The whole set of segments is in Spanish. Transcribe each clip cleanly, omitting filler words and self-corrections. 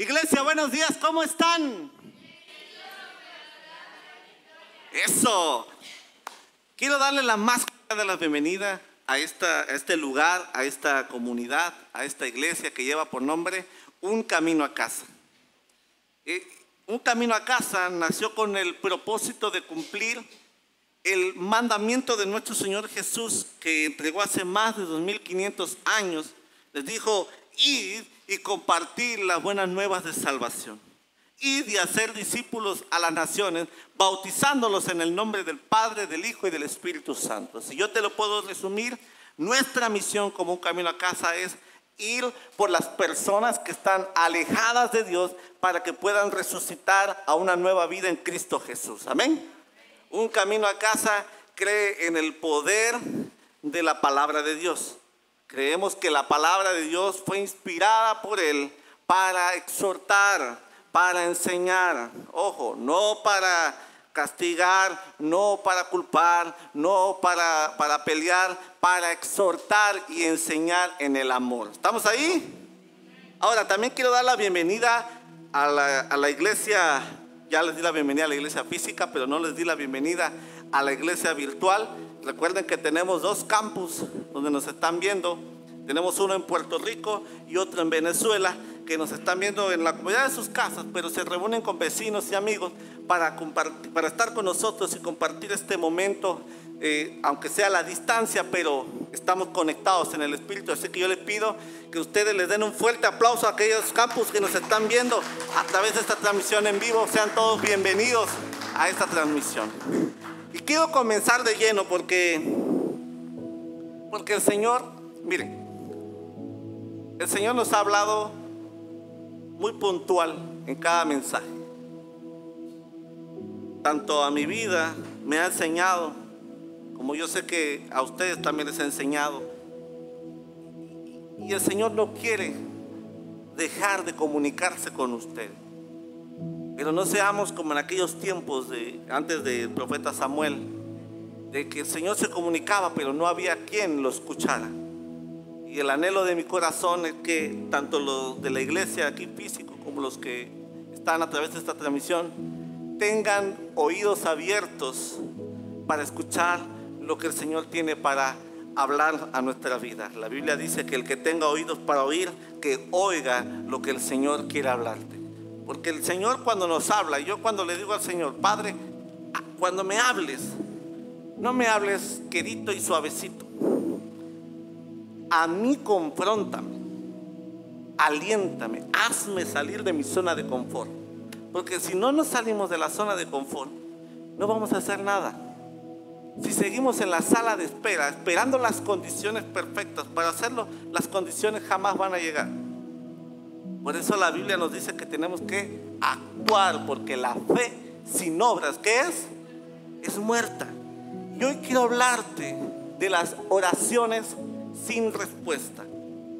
Iglesia, buenos días, ¿cómo están? Eso. Quiero darle la más cordial de la bienvenida a este lugar, a esta comunidad, a esta iglesia que lleva por nombre Un Camino a Casa. Un Camino a Casa nació con el propósito de cumplir el mandamiento de nuestro Señor Jesús, que entregó hace más de 2500 años. Les dijo: id y compartir las buenas nuevas de salvación. Id y hacer discípulos a las naciones, bautizándolos en el nombre del Padre, del Hijo y del Espíritu Santo. Si yo te lo puedo resumir, nuestra misión como Un Camino a Casa es ir por las personas que están alejadas de Dios para que puedan resucitar a una nueva vida en Cristo Jesús. Amén. Un Camino a Casa cree en el poder de la palabra de Dios. Creemos que la palabra de Dios fue inspirada por Él para exhortar, para enseñar. Ojo, no para castigar, no para culpar, no para pelear, para exhortar y enseñar en el amor. ¿Estamos ahí? Ahora, también quiero dar la bienvenida a la iglesia. Ya les di la bienvenida a la iglesia física, pero no les di la bienvenida a la iglesia virtual. Recuerden que tenemos 2 campus donde nos están viendo. Tenemos uno en Puerto Rico y otro en Venezuela, que nos están viendo en la comodidad de sus casas, pero se reúnen con vecinos y amigos para estar con nosotros y compartir este momento, aunque sea a la distancia, pero estamos conectados en el Espíritu. Así que yo les pido que ustedes les den un fuerte aplauso a aquellos campus que nos están viendo a través de esta transmisión en vivo. Sean todos bienvenidos a esta transmisión. Y quiero comenzar de lleno porque el Señor, miren, el Señor nos ha hablado muy puntual en cada mensaje. Tanto a mi vida me ha enseñado, como yo sé que a ustedes también les ha enseñado. Y el Señor no quiere dejar de comunicarse con ustedes. Pero no seamos como en aquellos tiempos antes del profeta Samuel, de que el Señor se comunicaba, pero no había quien lo escuchara. Y el anhelo de mi corazón es que tanto los de la iglesia aquí físico como los que están a través de esta transmisión tengan oídos abiertos para escuchar lo que el Señor tiene para hablar a nuestra vida. La Biblia dice que el que tenga oídos para oír, que oiga lo que el Señor quiere hablarte. Porque el Señor cuando nos habla, yo cuando le digo al Señor: Padre, cuando me hables, no me hables quedito y suavecito. A mí confróntame, aliéntame, hazme salir de mi zona de confort. Porque si no nos salimos de la zona de confort, no vamos a hacer nada. Si seguimos en la sala de espera, esperando las condiciones perfectas para hacerlo, las condiciones jamás van a llegar. Por eso la Biblia nos dice que tenemos que actuar, porque la fe sin obras, ¿qué es? Es muerta. Y hoy quiero hablarte de las oraciones sin respuesta.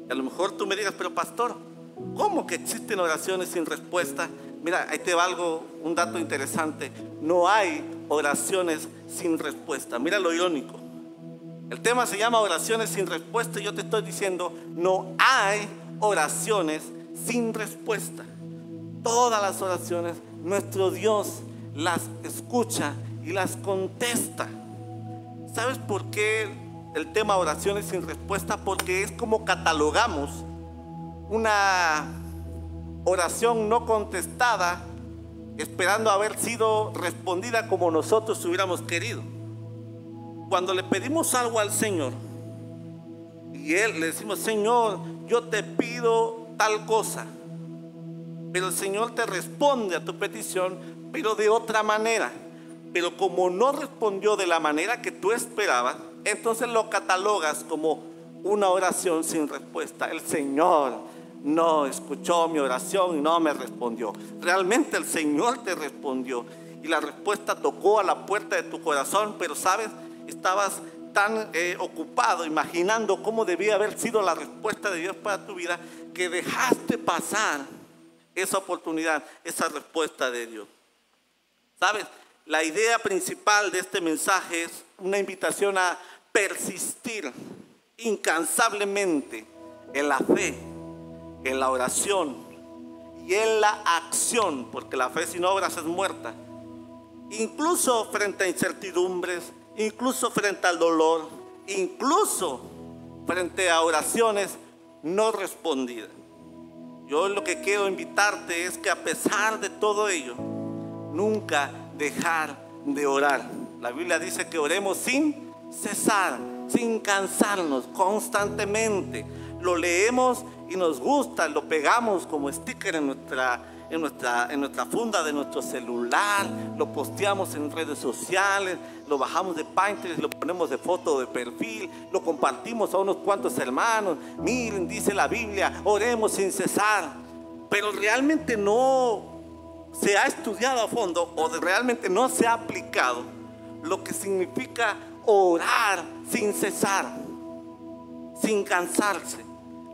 Y a lo mejor tú me digas: pero pastor, ¿cómo que existen oraciones sin respuesta? Mira, ahí te va un dato interesante. No hay oraciones sin respuesta. Mira lo irónico. El tema se llama oraciones sin respuesta y yo te estoy diciendo: no hay oraciones sin respuesta. Todas las oraciones, nuestro Dios las escucha y las contesta. ¿Sabes por qué el tema oraciones sin respuesta? Porque es como catalogamos una oración no contestada, esperando haber sido respondida como nosotros hubiéramos querido. Cuando le pedimos algo al Señor y le decimos: Señor, yo te pido tal cosa, pero el Señor te responde a tu petición, pero de otra manera. Pero como no respondió de la manera que tú esperabas, entonces lo catalogas como una oración sin respuesta. El Señor no escuchó mi oración y no me respondió. Realmente el Señor te respondió y la respuesta tocó a la puerta de tu corazón, pero sabes, estabas tan ocupado imaginando cómo debía haber sido la respuesta de Dios para tu vida, que dejaste pasar esa oportunidad, esa respuesta de Dios. ¿Sabes? La idea principal de este mensaje es una invitación a persistir incansablemente en la fe, en la oración y en la acción, porque la fe sin obras es muerta. Incluso frente a incertidumbres, incluso frente al dolor, incluso frente a oraciones no respondidas. Yo lo que quiero invitarte es que a pesar de todo ello, nunca dejar de orar. La Biblia dice que oremos sin cesar, sin cansarnos, constantemente. Lo leemos y nos gusta, lo pegamos como sticker en nuestra funda de nuestro celular, lo posteamos en redes sociales, lo bajamos de Pinterest, lo ponemos de foto de perfil, lo compartimos a unos cuantos hermanos. Miren, dice la Biblia, oremos sin cesar. Pero realmente no se ha estudiado a fondo, o realmente no se ha aplicado lo que significa orar sin cesar, sin cansarse.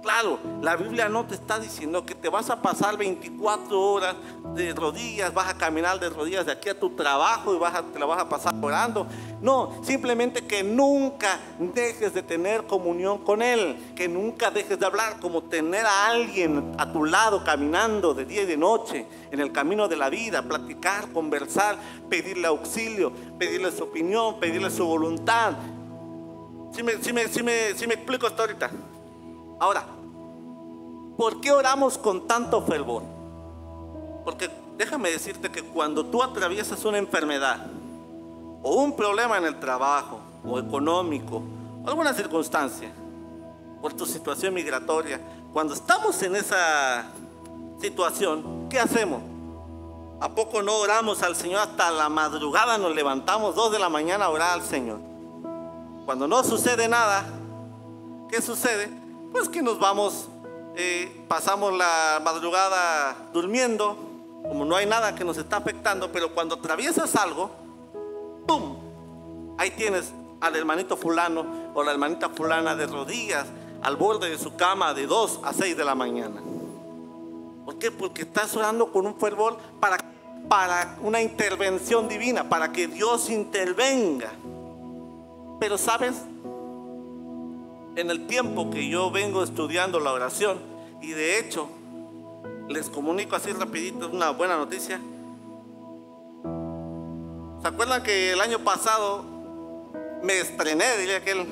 Claro, la Biblia no te está diciendo que te vas a pasar 24 horas de rodillas, vas a caminar de rodillas de aquí a tu trabajo y te la vas a pasar orando. No, simplemente que nunca dejes de tener comunión con Él, que nunca dejes de hablar, como tener a alguien a tu lado caminando de día y de noche en el camino de la vida, platicar, conversar, pedirle auxilio, pedirle su opinión, pedirle su voluntad. ¿Sí me explico hasta ahorita? Ahora, ¿por qué oramos con tanto fervor? Porque déjame decirte que cuando tú atraviesas una enfermedad o un problema en el trabajo o económico o alguna circunstancia, por tu situación migratoria, cuando estamos en esa situación, ¿qué hacemos? ¿A poco no oramos al Señor hasta la madrugada? Nos levantamos 2 de la mañana a orar al Señor. Cuando no sucede nada, ¿qué sucede? Pues que nos vamos, pasamos la madrugada durmiendo, como no hay nada que nos está afectando. Pero cuando atraviesas algo, ¡pum!, ahí tienes al hermanito fulano o la hermanita fulana de rodillas al borde de su cama de 2 a 6 de la mañana. ¿Por qué? Porque estás orando con un fervor para una intervención divina, para que Dios intervenga. Pero ¿sabes? En el tiempo que yo vengo estudiando la oración, y de hecho les comunico así rapidito una buena noticia. ¿Se acuerdan que el año pasado me estrené, diría aquel,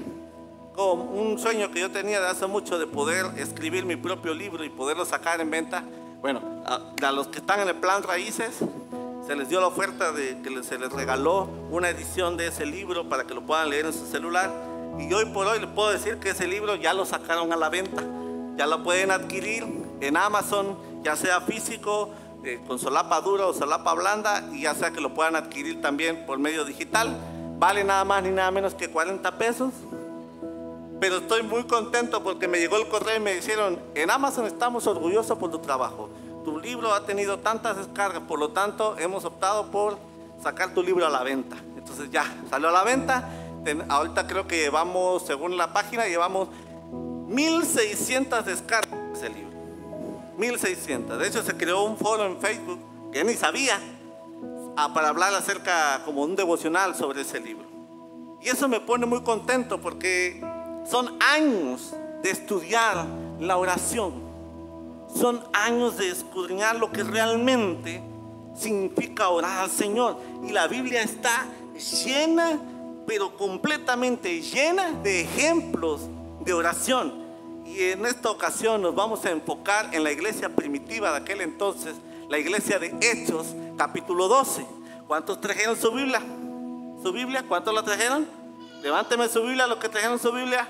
con un sueño que yo tenía de hace mucho, de poder escribir mi propio libro y poderlo sacar en venta? Bueno, a los que están en el plan Raíces se les dio la oferta de que se les regaló una edición de ese libro para que lo puedan leer en su celular. Y hoy por hoy les puedo decir que ese libro ya lo sacaron a la venta. Ya lo pueden adquirir en Amazon, ya sea físico, con solapa dura o solapa blanda, y ya sea que lo puedan adquirir también por medio digital. Vale nada más ni nada menos que 40 pesos. Pero estoy muy contento porque me llegó el correo y me dijeron: en Amazon estamos orgullosos por tu trabajo. Tu libro ha tenido tantas descargas, por lo tanto hemos optado por sacar tu libro a la venta. Entonces ya salió a la venta. Ahorita creo que llevamos, según la página, llevamos 1600 descargas de ese libro. 1600. De hecho, se creó un foro en Facebook que ni sabía, para hablar acerca, como un devocional sobre ese libro. Y eso me pone muy contento porque son años de estudiar la oración. Son años de escudriñar lo que realmente significa orar al Señor. Y la Biblia está llena, pero completamente llena de ejemplos de oración. Y en esta ocasión nos vamos a enfocar en la iglesia primitiva de aquel entonces, la iglesia de Hechos, capítulo 12. ¿Cuántos trajeron su Biblia? ¿Su Biblia? ¿Cuántos la trajeron? Levánteme su Biblia, los que trajeron su Biblia.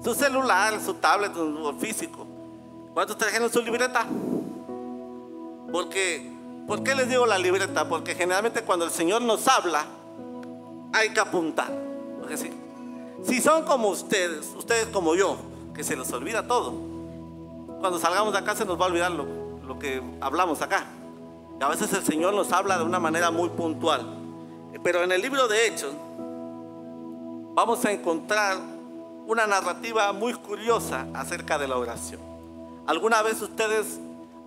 Su celular, su tablet, su físico. ¿Cuántos trajeron su libreta? ¿Por qué les digo la libreta? Porque generalmente cuando el Señor nos habla, hay que apuntar. Porque sí, si son como ustedes como yo, que se les olvida todo, cuando salgamos de acá se nos va a olvidar lo que hablamos acá. Y a veces el Señor nos habla de una manera muy puntual. Pero en el libro de Hechos vamos a encontrar una narrativa muy curiosa acerca de la oración. ¿Alguna vez ustedes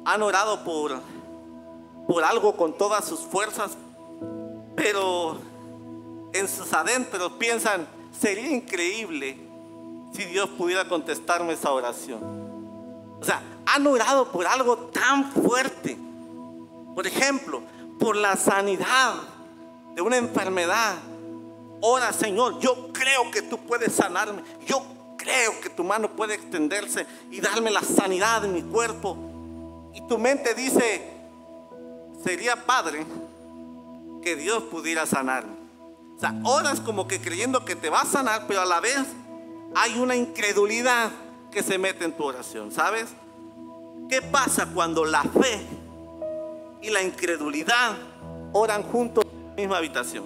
han orado por algo con todas sus fuerzas, pero en sus adentros piensan: sería increíble si Dios pudiera contestarme esa oración? O sea, han orado por algo tan fuerte. Por ejemplo, por la sanidad de una enfermedad. Ora: Señor, yo creo creo que tú puedes sanarme. Yo creo que tu mano puede extenderse y darme la sanidad en mi cuerpo. Y tu mente dice, sería padre que Dios pudiera sanarme. O sea, oras como que creyendo que te va a sanar, pero a la vez hay una incredulidad que se mete en tu oración, ¿sabes? ¿Qué pasa cuando la fe y la incredulidad oran juntos en la misma habitación?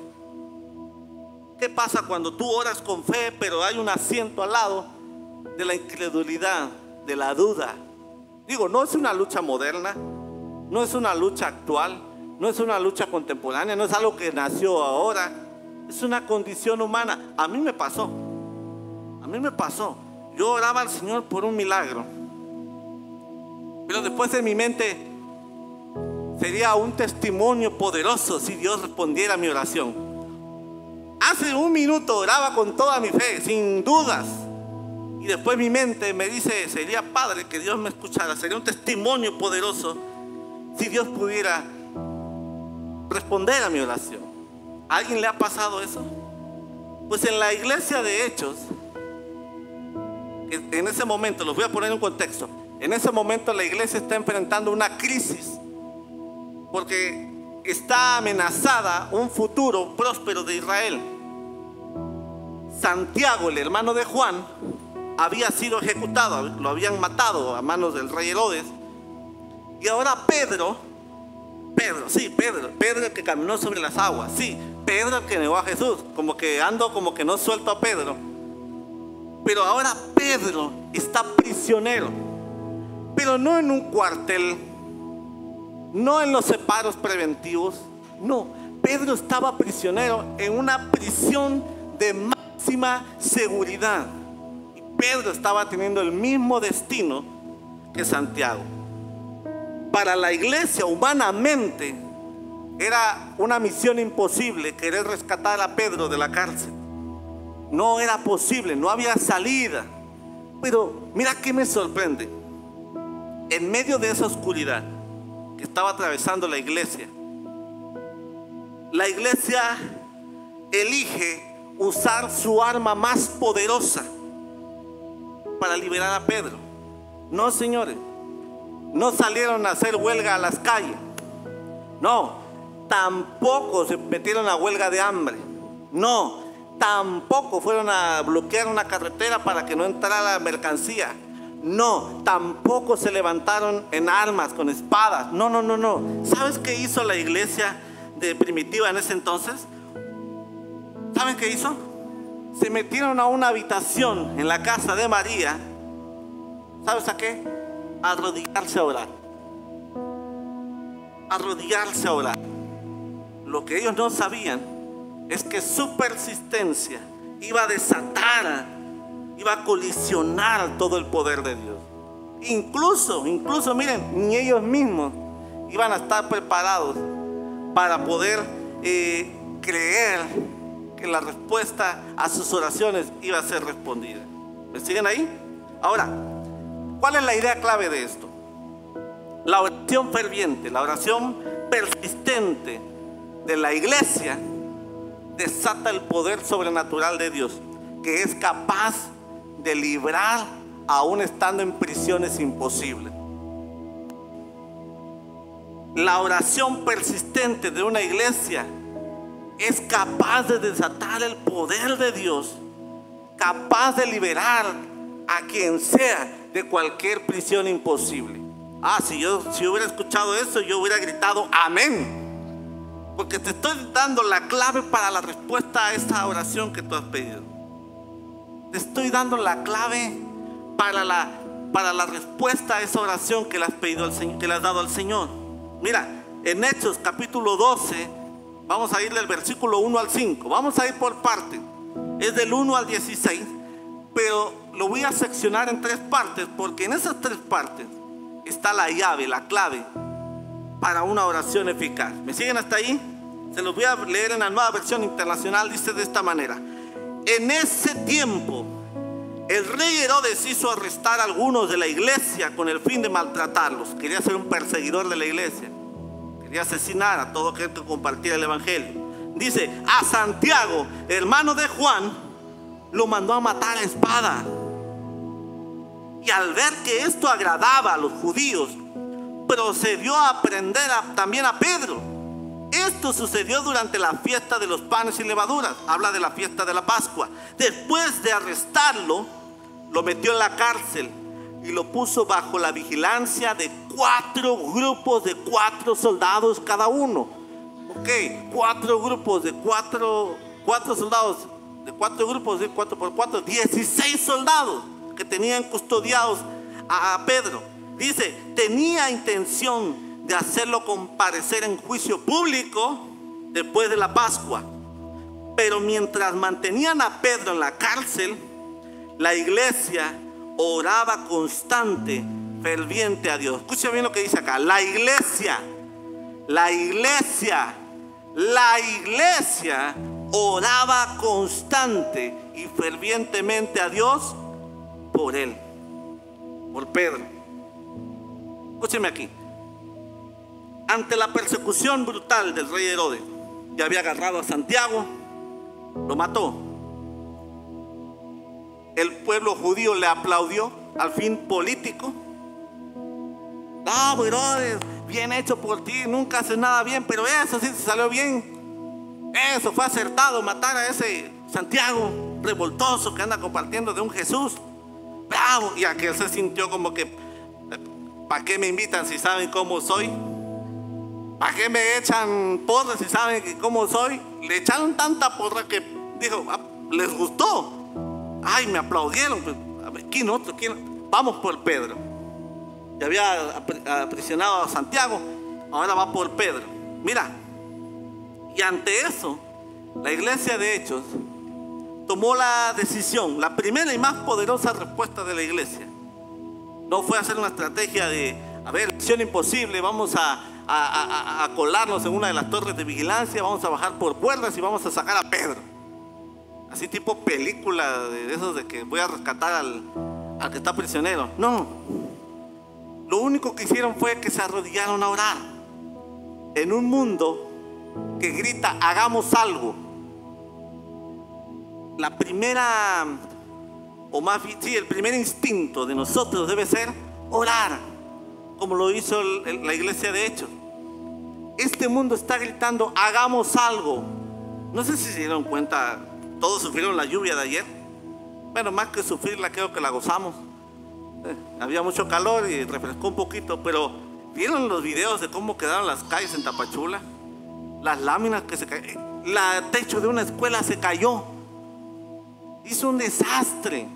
¿Qué pasa cuando tú oras con fe, pero hay un asiento al lado de la incredulidad, de la duda? Digo, no es una lucha moderna, no es una lucha actual, no es una lucha contemporánea, no es algo que nació ahora, es una condición humana. A mí me pasó. Yo oraba al Señor por un milagro, pero después en mi mente sería un testimonio poderoso si Dios respondiera a mi oración. Hace un minuto oraba con toda mi fe, sin dudas, y después mi mente me dice, sería padre que Dios me escuchara, sería un testimonio poderoso si Dios pudiera responder a mi oración. ¿A alguien le ha pasado eso? Pues en la iglesia de Hechos, en ese momento, los voy a poner en contexto, en ese momento la iglesia está enfrentando una crisis porque está amenazada un futuro próspero de Israel. Santiago, el hermano de Juan, había sido ejecutado, lo habían matado a manos del rey Herodes. Y ahora Pedro el que caminó sobre las aguas, sí, Pedro el que negó a Jesús, como que no suelto a Pedro. Pero ahora Pedro está prisionero, pero no en un cuartel, no en los separos preventivos, no, Pedro estaba prisionero en una prisión de máxima seguridad. Y Pedro estaba teniendo el mismo destino que Santiago. Para la iglesia, humanamente, era una misión imposible querer rescatar a Pedro de la cárcel. No era posible, no había salida. Pero mira qué me sorprende. En medio de esa oscuridad que estaba atravesando la iglesia elige usar su arma más poderosa para liberar a Pedro. No, señores, no salieron a hacer huelga a las calles. No, tampoco se metieron a huelga de hambre. No, tampoco fueron a bloquear una carretera para que no entrara la mercancía. No, tampoco se levantaron en armas con espadas. No. ¿Sabes qué hizo la iglesia de primitiva en ese entonces? ¿Saben qué hizo? Se metieron a una habitación en la casa de María. ¿Sabes a qué? A arrodillarse a orar. Arrodillarse a orar. Lo que ellos no sabían es que su persistencia iba a desatar, iba a colisionar todo el poder de Dios. Incluso miren, ni ellos mismos iban a estar preparados para poder creer que la respuesta a sus oraciones iba a ser respondida. ¿Me siguen ahí? Ahora, ¿cuál es la idea clave de esto? La oración ferviente, la oración persistente de la iglesia desata el poder sobrenatural de Dios, que es capaz de librar aún estando en prisiones imposibles. La oración persistente de una iglesia es capaz de desatar el poder de Dios, capaz de liberar a quien sea de cualquier prisión imposible. Si yo hubiera escuchado eso, yo hubiera gritado amén, porque te estoy dando la clave para la respuesta a esta oración que tú has pedido. Te estoy dando la clave para la respuesta a esa oración que le has pedido al Señor, que le has dado al Señor. Mira, en Hechos capítulo 12, vamos a ir del versículo 1 al 5. Vamos a ir por partes. Es del 1 al 16, pero lo voy a seccionar en 3 partes, porque en esas 3 partes está la llave, la clave para una oración eficaz. ¿Me siguen hasta ahí? Se los voy a leer en la Nueva Versión Internacional. Dice de esta manera: en ese tiempo el rey Herodes hizo arrestar a algunos de la iglesia con el fin de maltratarlos. Quería ser un perseguidor de la iglesia, quería asesinar a todo aquel que compartiera el evangelio. Dice: a Santiago, hermano de Juan, lo mandó a matar a espada. Y al ver que esto agradaba a los judíos, procedió a prender también a Pedro. Esto sucedió durante la fiesta de los panes y levaduras. Habla de la fiesta de la Pascua. Después de arrestarlo, lo metió en la cárcel y lo puso bajo la vigilancia de 4 grupos de 4 soldados cada uno. Ok, 4 grupos de 4 soldados, de 4 grupos de 4 por 4, 16 soldados que tenían custodiados a Pedro. Dice, tenía intención de hacerlo comparecer en juicio público después de la Pascua. Pero mientras mantenían a Pedro en la cárcel, la iglesia oraba constante, ferviente a Dios. Escucha bien lo que dice acá. La iglesia oraba constante y fervientemente a Dios por él, por Pedro. Escúcheme aquí. Ante la persecución brutal del rey Herodes, ya había agarrado a Santiago, lo mató. El pueblo judío le aplaudió al fin político. No, Herodes, bien hecho por ti, nunca haces nada bien, pero eso sí se salió bien. Eso fue acertado, matar a ese Santiago revoltoso que anda compartiendo de un Jesús. Bravo. Y aquel se sintió como que, ¿para qué me invitan si saben cómo soy? ¿Para qué me echan porras si saben cómo soy? Le echaron tanta porra que dijo, les gustó. Ay, me aplaudieron. Pues, a ver, ¿quién otro? Vamos por Pedro. Ya había aprisionado a Santiago, ahora va por Pedro. Mira, y ante eso, la iglesia de Hechos tomó la decisión, la primera y más poderosa respuesta de la iglesia. No fue hacer una estrategia de, a ver, misión imposible, vamos a colarnos en una de las torres de vigilancia, vamos a bajar por cuerdas y vamos a sacar a Pedro. Así tipo película de esos de que voy a rescatar al que está prisionero. No. Lo único que hicieron fue que se arrodillaron a orar. En un mundo que grita, hagamos algo. La primera, o más bien, sí, el primer instinto de nosotros debe ser orar, como lo hizo la iglesia de Hechos. Este mundo está gritando, hagamos algo. No sé si se dieron cuenta, todos sufrieron la lluvia de ayer. Bueno, más que sufrirla, creo que la gozamos. Había mucho calor y refrescó un poquito, pero ¿vieron los videos de cómo quedaron las calles en Tapachula? Las láminas que se cayeron, el techo de una escuela se cayó. Hizo un desastre.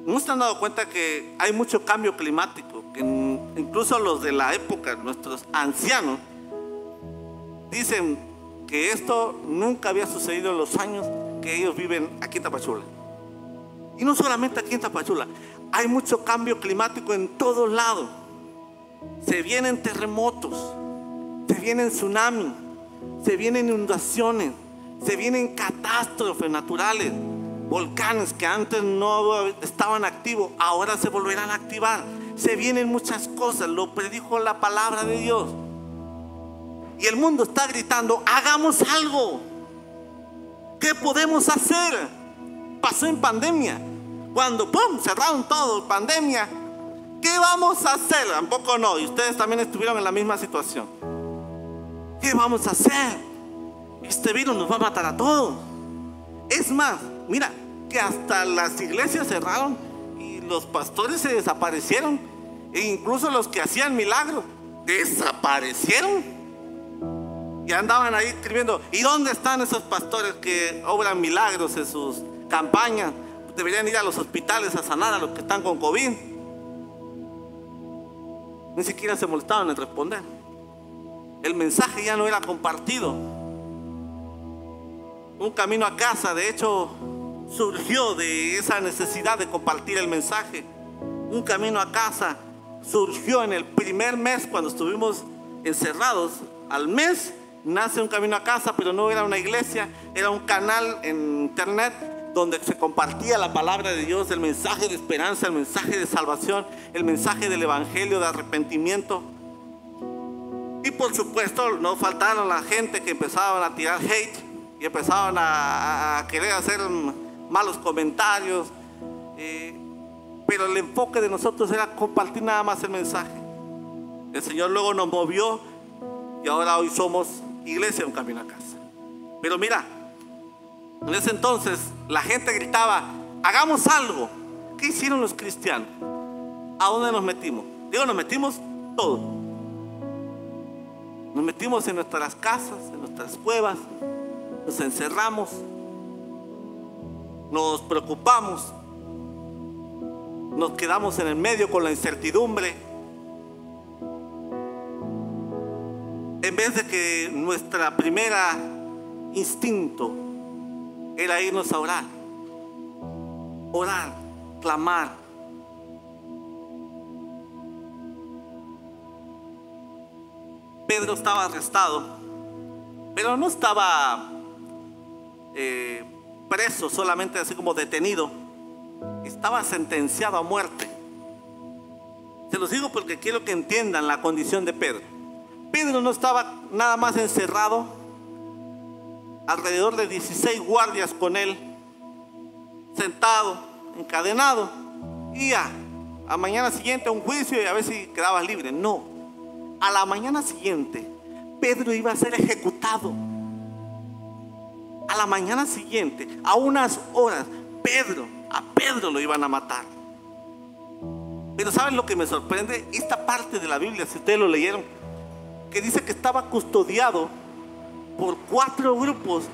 ¿No se han dado cuenta que hay mucho cambio climático? Que incluso los de la época, nuestros ancianos, dicen que esto nunca había sucedido en los años que ellos viven aquí en Tapachula. Y no solamente aquí en Tapachula, hay mucho cambio climático en todos lados. Se vienen terremotos, se vienen tsunamis, se vienen inundaciones, se vienen catástrofes naturales. Volcanes que antes no estaban activos, ahora se volverán a activar. Se vienen muchas cosas, lo predijo la palabra de Dios. Y el mundo está gritando, hagamos algo. ¿Qué podemos hacer? Pasó en pandemia, cuando ¡pum! Cerraron todo, pandemia. ¿Qué vamos a hacer? Tampoco no, y ustedes también estuvieron en la misma situación. ¿Qué vamos a hacer? Este virus nos va a matar a todos. Es más, mira, que hasta las iglesias cerraron y los pastores se desaparecieron, e incluso los que hacían milagros desaparecieron. Y andaban ahí escribiendo, ¿y dónde están esos pastores que obran milagros en sus campañas? Deberían ir a los hospitales a sanar a los que están con COVID. Ni siquiera se molestaban en responder. El mensaje ya no era compartido. Un camino a casa, de hecho, surgió de esa necesidad de compartir el mensaje. Un camino a casa surgió en el primer mes cuando estuvimos encerrados. Al mes nace un camino a casa, pero no era una iglesia, era un canal en internet donde se compartía la palabra de Dios, el mensaje de esperanza, el mensaje de salvación, el mensaje del evangelio de arrepentimiento. Y por supuesto no faltaron la gente que empezaban a tirar hate y empezaban a querer hacer malos comentarios, pero el enfoque de nosotros era compartir nada más el mensaje. El Señor luego nos movió y ahora hoy somos iglesia, un camino a casa. Pero mira, en ese entonces la gente gritaba: hagamos algo. ¿Qué hicieron los cristianos? ¿A dónde nos metimos? Digo, nos metimos todo. Nos metimos en nuestras casas, en nuestras cuevas, nos encerramos, nos preocupamos, nos quedamos en el medio con la incertidumbre, en vez de que nuestra primera instinto era irnos a orar, clamar. Pedro estaba arrestado, pero no estaba preso, solamente así como detenido. Estaba sentenciado a muerte. Se los digo porque quiero que entiendan la condición de Pedro. Pedro no estaba nada más encerrado, alrededor de 16 guardias con él, sentado, encadenado, y ya, a mañana siguiente un juicio y a ver si quedabas libre. No. A la mañana siguiente, Pedro iba a ser ejecutado. A la mañana siguiente, a unas horas, a Pedro lo iban a matar. Pero ¿saben lo que me sorprende? Esta parte de la Biblia, si ustedes lo leyeron, que dice que estaba custodiado por 4 grupos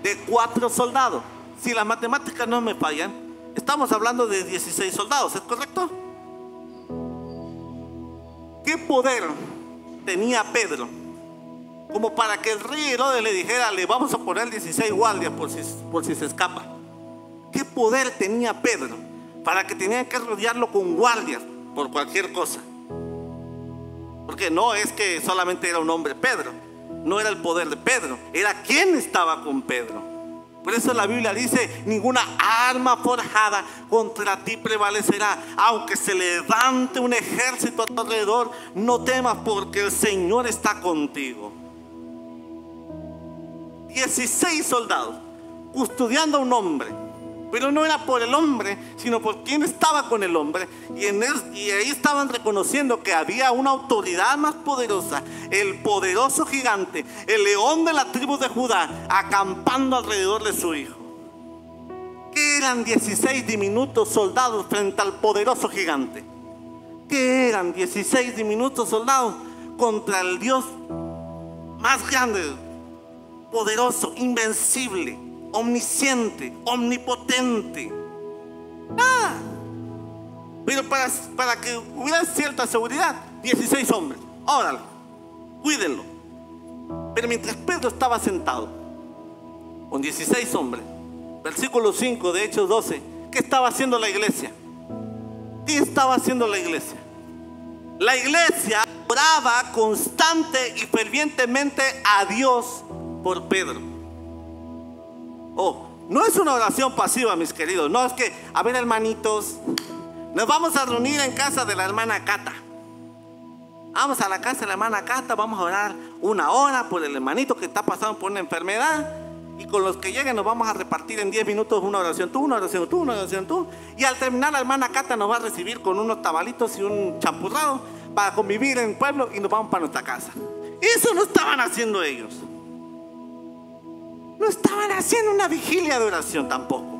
de 4 soldados. Si las matemáticas no me fallan, estamos hablando de 16 soldados, ¿es correcto? ¿Qué poder tenía Pedro como para que el rey Herodes le dijera: le vamos a poner 16 guardias por si se escapa? ¿Qué poder tenía Pedro para que tenían que rodearlo con guardias por cualquier cosa? Porque no es que solamente era un hombre Pedro, no era el poder de Pedro, era quien estaba con Pedro. Por eso la Biblia dice: ninguna arma forjada contra ti prevalecerá. Aunque se levante un ejército a tu alrededor, no temas, porque el Señor está contigo. 16 soldados custodiando a un hombre, pero no era por el hombre, sino por quien estaba con el hombre. Y ahí estaban reconociendo que había una autoridad más poderosa, el poderoso gigante, el león de la tribu de Judá, acampando alrededor de su hijo. ¿Qué eran 16 diminutos soldados frente al poderoso gigante? ¿Qué eran 16 diminutos soldados contra el Dios más grande, poderoso, invencible, omnisciente, omnipotente? Nada. Pero para que hubiera cierta seguridad, 16 hombres, órale, cuídenlo. Pero mientras Pedro estaba sentado con 16 hombres, versículo 5 de Hechos 12, ¿qué estaba haciendo la iglesia? ¿Qué estaba haciendo la iglesia? La iglesia oraba constante y fervientemente a Dios por Pedro. Oh, no es una oración pasiva, mis queridos. No es que, a ver, hermanitos, nos vamos a reunir en casa de la hermana Cata. Vamos a la casa de la hermana Cata, vamos a orar 1 hora por el hermanito que está pasando por una enfermedad. Y con los que lleguen nos vamos a repartir en 10 minutos una oración tú, una oración tú, una oración tú. Y al terminar la hermana Cata nos va a recibir con unos tamalitos y un champurrado para convivir en el pueblo y nos vamos para nuestra casa. Eso no estaban haciendo ellos. No estaban haciendo una vigilia de oración tampoco.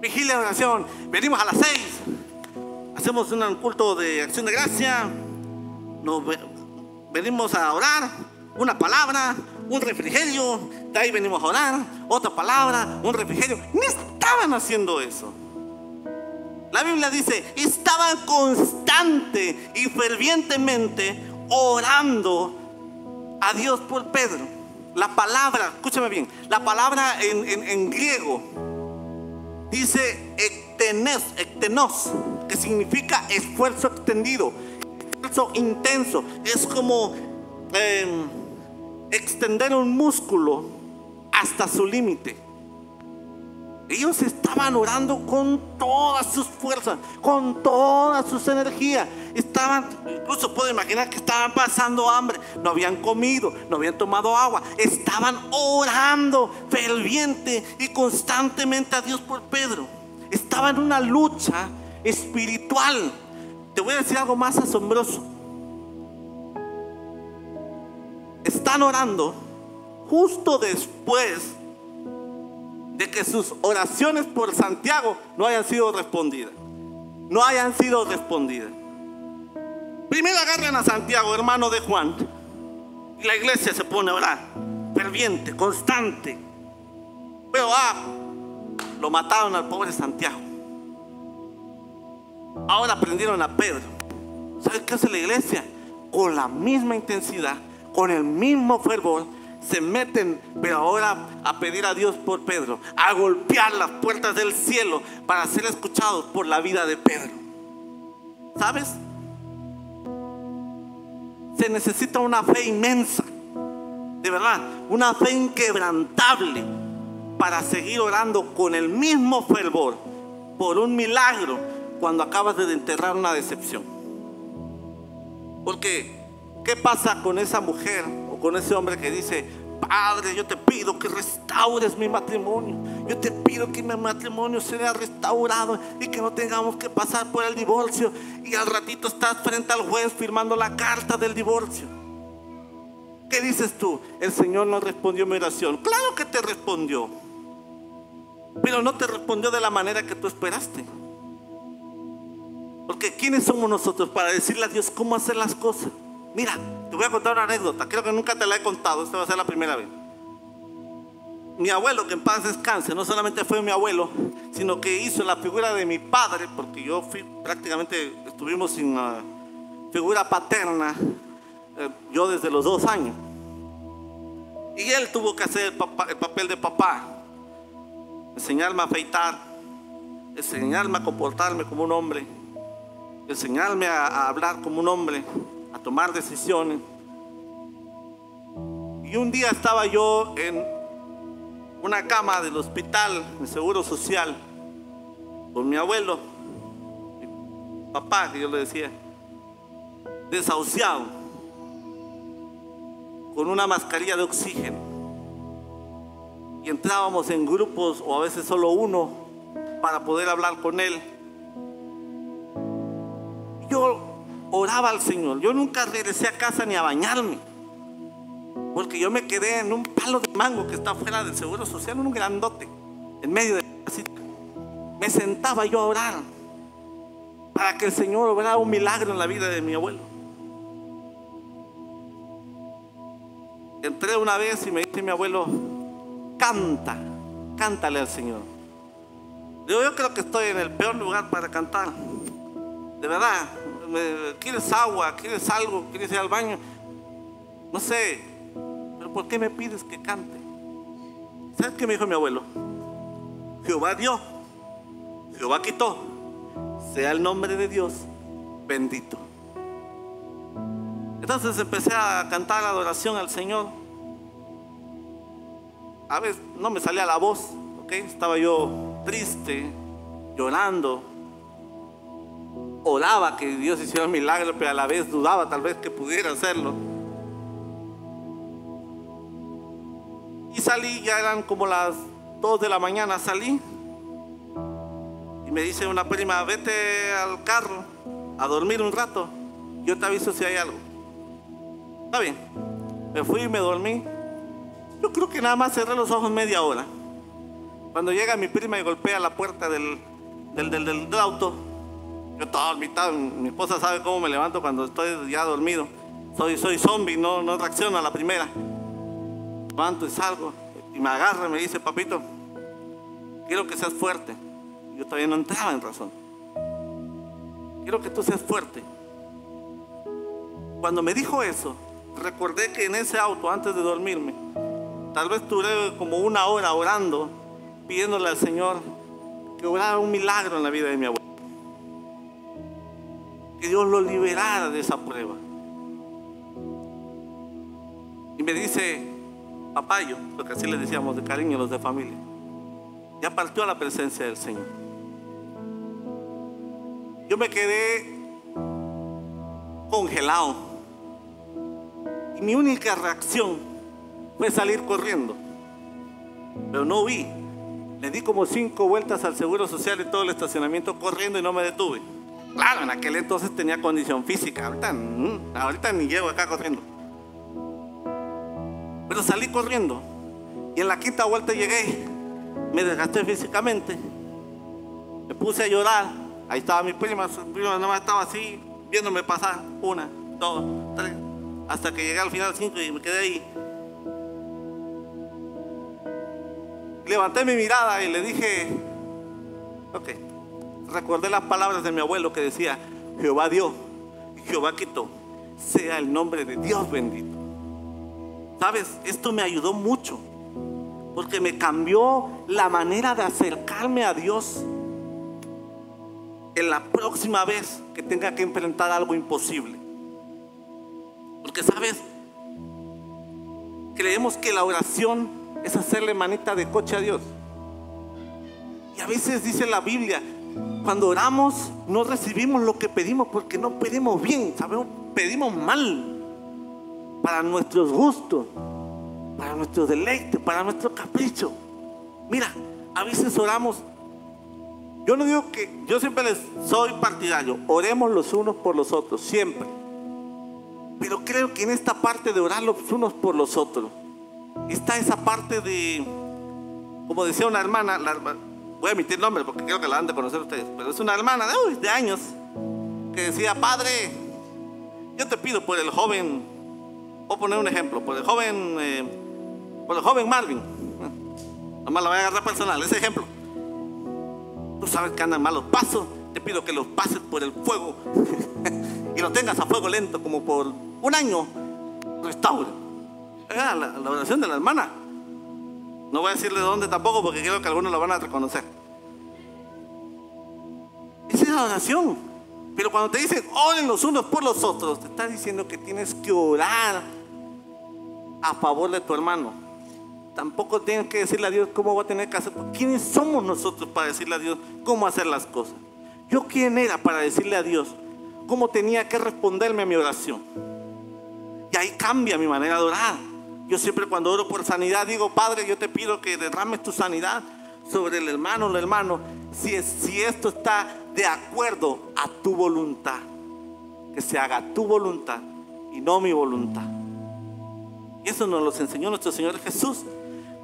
Vigilia de oración, venimos a las 6, hacemos un culto de acción de gracia, venimos a orar, una palabra, un refrigerio, de ahí venimos a orar, otra palabra, un refrigerio. No estaban haciendo eso. La Biblia dice: estaban constante y fervientemente orando a Dios por Pedro. La palabra, escúchame bien, la palabra en griego dice ektenos, que significa esfuerzo extendido, esfuerzo intenso. Es como extender un músculo hasta su límite. Ellos estaban orando con todas sus fuerzas, con todas sus energías. estaban, incluso puedo imaginar que estaban pasando hambre, no habían comido, no habían tomado agua, estaban orando ferviente y constantemente a Dios por Pedro. Estaba en una lucha espiritual. Te voy a decir algo más asombroso. Están orando justo después de que sus oraciones por Santiago no hayan sido respondidas. No hayan sido respondidas. Primero agarran a Santiago, hermano de Juan, y la iglesia se pone a orar, ferviente, constante. Pero lo mataron al pobre Santiago. Ahora prendieron a Pedro. ¿Sabes qué hace la iglesia? Con la misma intensidad, con el mismo fervor, se meten, pero ahora a pedir a Dios por Pedro, a golpear las puertas del cielo para ser escuchados por la vida de Pedro. ¿Sabes? Se necesita una fe inmensa, de verdad, una fe inquebrantable para seguir orando con el mismo fervor por un milagro cuando acabas de enterrar una decepción. Porque ¿qué pasa con esa mujer o con ese hombre que dice: Padre, yo te pido que restaures mi matrimonio, yo te pido que mi matrimonio sea restaurado y que no tengamos que pasar por el divorcio? Y al ratito estás frente al juez firmando la carta del divorcio. ¿Qué dices tú? El Señor no respondió mi oración. Claro que te respondió, pero no te respondió de la manera que tú esperaste. Porque ¿quiénes somos nosotros para decirle a Dios cómo hacer las cosas? Mira, te voy a contar una anécdota. Creo que nunca te la he contado. Esta va a ser la primera vez. Mi abuelo, que en paz descanse, no solamente fue mi abuelo, sino que hizo la figura de mi padre, porque yo prácticamente estuvimos sin figura paterna, yo desde los 2 años. Y él tuvo que hacer el papel de papá, enseñarme a afeitar, enseñarme a comportarme como un hombre, enseñarme a hablar como un hombre, a tomar decisiones. Y un día estaba yo en una cama del hospital de Seguro Social con mi abuelo, mi papá, que yo le decía, desahuciado, con una mascarilla de oxígeno, y entrábamos en grupos o a veces solo uno para poder hablar con él. Yo oraba al Señor. Yo nunca regresé a casa ni a bañarme, porque yo me quedé en un palo de mango que está fuera del Seguro Social, un grandote, en medio de la casita. Me sentaba yo a orar para que el Señor obrara un milagro en la vida de mi abuelo. Entré una vez y me dice mi abuelo: cántale al Señor. Yo creo que estoy en el peor lugar para cantar, de verdad. ¿Quieres agua? ¿Quieres algo? ¿Quieres ir al baño? No sé, pero ¿por qué me pides que cante? ¿Sabes qué me dijo mi abuelo? Jehová dio, Jehová quitó, sea el nombre de Dios bendito. Entonces empecé a cantar adoración al Señor. A veces no me salía la voz, ¿ok? Estaba yo triste, llorando. Oraba que Dios hiciera un milagro, pero a la vez dudaba tal vez que pudiera hacerlo. Y salí, ya eran como las 2 de la mañana, salí. Y me dice una prima: vete al carro a dormir un rato, yo te aviso si hay algo. Está bien. Me fui y me dormí. Yo creo que nada más cerré los ojos media hora. Cuando llega mi prima y golpea la puerta del auto, yo todo dormitado. Mi esposa sabe cómo me levanto cuando estoy ya dormido. Soy zombie, no reacciono a la primera. Levanto y salgo, y me agarra y me dice: papito, quiero que seas fuerte. Yo todavía no entraba en razón. Quiero que tú seas fuerte. Cuando me dijo eso, recordé que en ese auto, antes de dormirme, tal vez duré como 1 hora orando, pidiéndole al Señor que obrara un milagro en la vida de mi abuelo, que Dios lo liberara de esa prueba. Y me dice: papayo, lo que así le decíamos de cariño los de familia, ya partió a la presencia del Señor. Yo me quedé congelado. Y mi única reacción fue salir corriendo. Pero no huí. Le di como 5 vueltas al Seguro Social y todo el estacionamiento corriendo y no me detuve. Claro, en aquel entonces tenía condición física. Ahorita ni llego acá corriendo. Pero salí corriendo. Y en la quinta vuelta llegué. Me desgasté físicamente. Me puse a llorar. Ahí estaba mi prima nomás estaba así, viéndome pasar. 1, 2, 3. Hasta que llegué al final 5 y me quedé ahí. Levanté mi mirada y le dije, ok. Recordé las palabras de mi abuelo que decía: Jehová dio y Jehová quitó, sea el nombre de Dios bendito. ¿Sabes? Esto me ayudó mucho, porque me cambió la manera de acercarme a Dios en la próxima vez que tenga que enfrentar algo imposible. Porque, ¿sabes? Creemos que la oración es hacerle manita de coche a Dios. Y a veces dice la Biblia, cuando oramos no recibimos lo que pedimos porque no pedimos bien, ¿sabemos? Pedimos mal, para nuestros gustos, para nuestros deleites, para nuestro capricho. Mira, a veces oramos. Yo no digo que, yo siempre les soy partidario, oremos los unos por los otros, siempre. Pero creo que en esta parte de orar los unos por los otros está esa parte de, como decía una hermana, voy a emitir nombre porque creo que la han de conocer ustedes, pero es una hermana de años que decía: Padre, yo te pido por el joven, voy a poner un ejemplo, por el joven Marvin, nomás la voy a agarrar personal, ese ejemplo. Tú sabes que andan malos pasos, te pido que los pases por el fuego y lo tengas a fuego lento como por 1 año, restaura. Era la oración de la hermana. No voy a decirle dónde tampoco porque creo que algunos lo van a reconocer. Esa es la oración. Pero cuando te dicen oren los unos por los otros, te está diciendo que tienes que orar a favor de tu hermano. Tampoco tienes que decirle a Dios cómo va a tener que hacer. ¿Quiénes somos nosotros para decirle a Dios cómo hacer las cosas? ¿Yo quién era para decirle a Dios cómo tenía que responderme a mi oración? Y ahí cambia mi manera de orar. Yo siempre cuando oro por sanidad digo: Padre, yo te pido que derrames tu sanidad sobre el hermano o el hermano, si esto está de acuerdo a tu voluntad, que se haga tu voluntad y no mi voluntad. Y eso nos lo enseñó nuestro Señor Jesús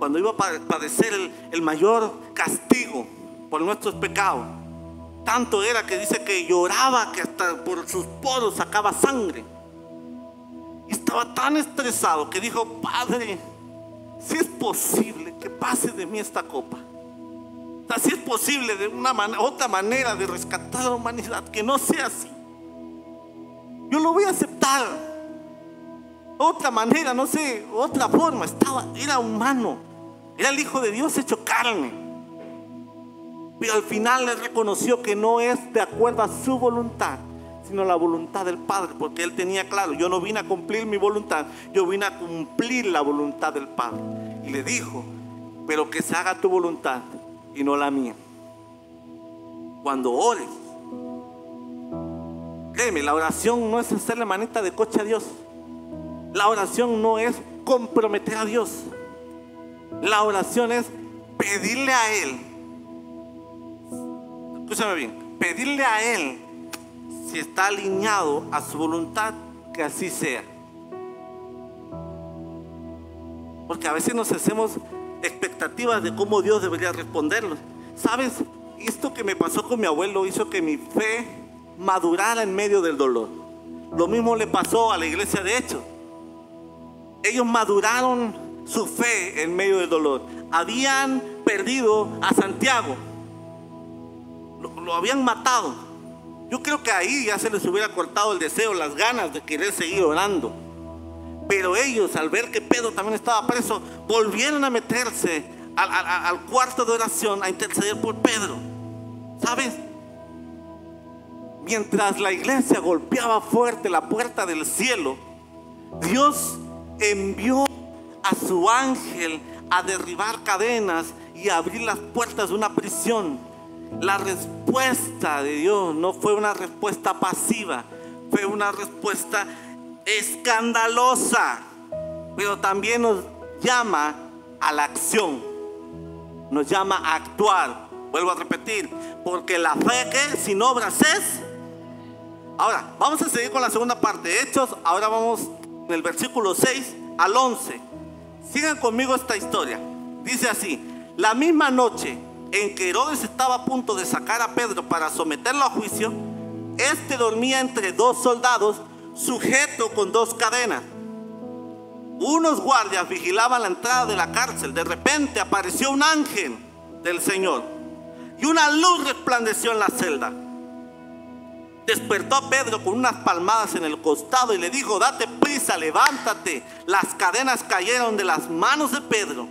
cuando iba a padecer el mayor castigo por nuestros pecados. Tanto era que dice que lloraba que hasta por sus poros sacaba sangre. Y estaba tan estresado que dijo: Padre, si es posible que pase de mí esta copa. O sea, si es posible de otra manera de rescatar a la humanidad, que no sea así, yo lo voy a aceptar. Otra manera, no sé, otra forma. Era humano, era el Hijo de Dios hecho carne. Pero al final le reconoció que no es de acuerdo a su voluntad, sino la voluntad del Padre, porque él tenía claro: yo no vine a cumplir mi voluntad, yo vine a cumplir la voluntad del Padre. Y le dijo: pero que se haga tu voluntad y no la mía. Cuando ores, créeme, la oración no es hacerle manita de coche a Dios. La oración no es comprometer a Dios. La oración es pedirle a Él, escúchame bien, pedirle a Él, si está alineado a su voluntad, que así sea. Porque a veces nos hacemos expectativas de cómo Dios debería respondernos. ¿Sabes? Esto que me pasó con mi abuelo hizo que mi fe madurara en medio del dolor. Lo mismo le pasó a la iglesia de Hechos. Ellos maduraron su fe en medio del dolor. Habían perdido a Santiago, lo habían matado. Yo creo que ahí ya se les hubiera cortado el deseo, las ganas de querer seguir orando. Pero ellos, al ver que Pedro también estaba preso, volvieron a meterse al cuarto de oración a interceder por Pedro. ¿Sabes? Mientras la iglesia golpeaba fuerte la puerta del cielo, Dios envió a su ángel a derribar cadenas y a abrir las puertas de una prisión. La respuesta de Dios no fue una respuesta pasiva, Fue una respuesta escandalosa, pero también nos llama a la acción, nos llama a actuar. Vuelvo a repetir, porque la fe que sin obras es. Ahora, vamos a seguir con la segunda parte de Hechos. Ahora vamos en el versículo 6 al 11. Sigan conmigo esta historia. Dice así: la misma noche en que Herodes estaba a punto de sacar a Pedro para someterlo a juicio, este dormía entre dos soldados, sujeto con dos cadenas. Unos guardias vigilaban la entrada de la cárcel. De repente apareció un ángel del Señor y una luz resplandeció en la celda. Despertó a Pedro con unas palmadas en el costado y le dijo: date prisa, levántate. Las cadenas cayeron de las manos de Pedro.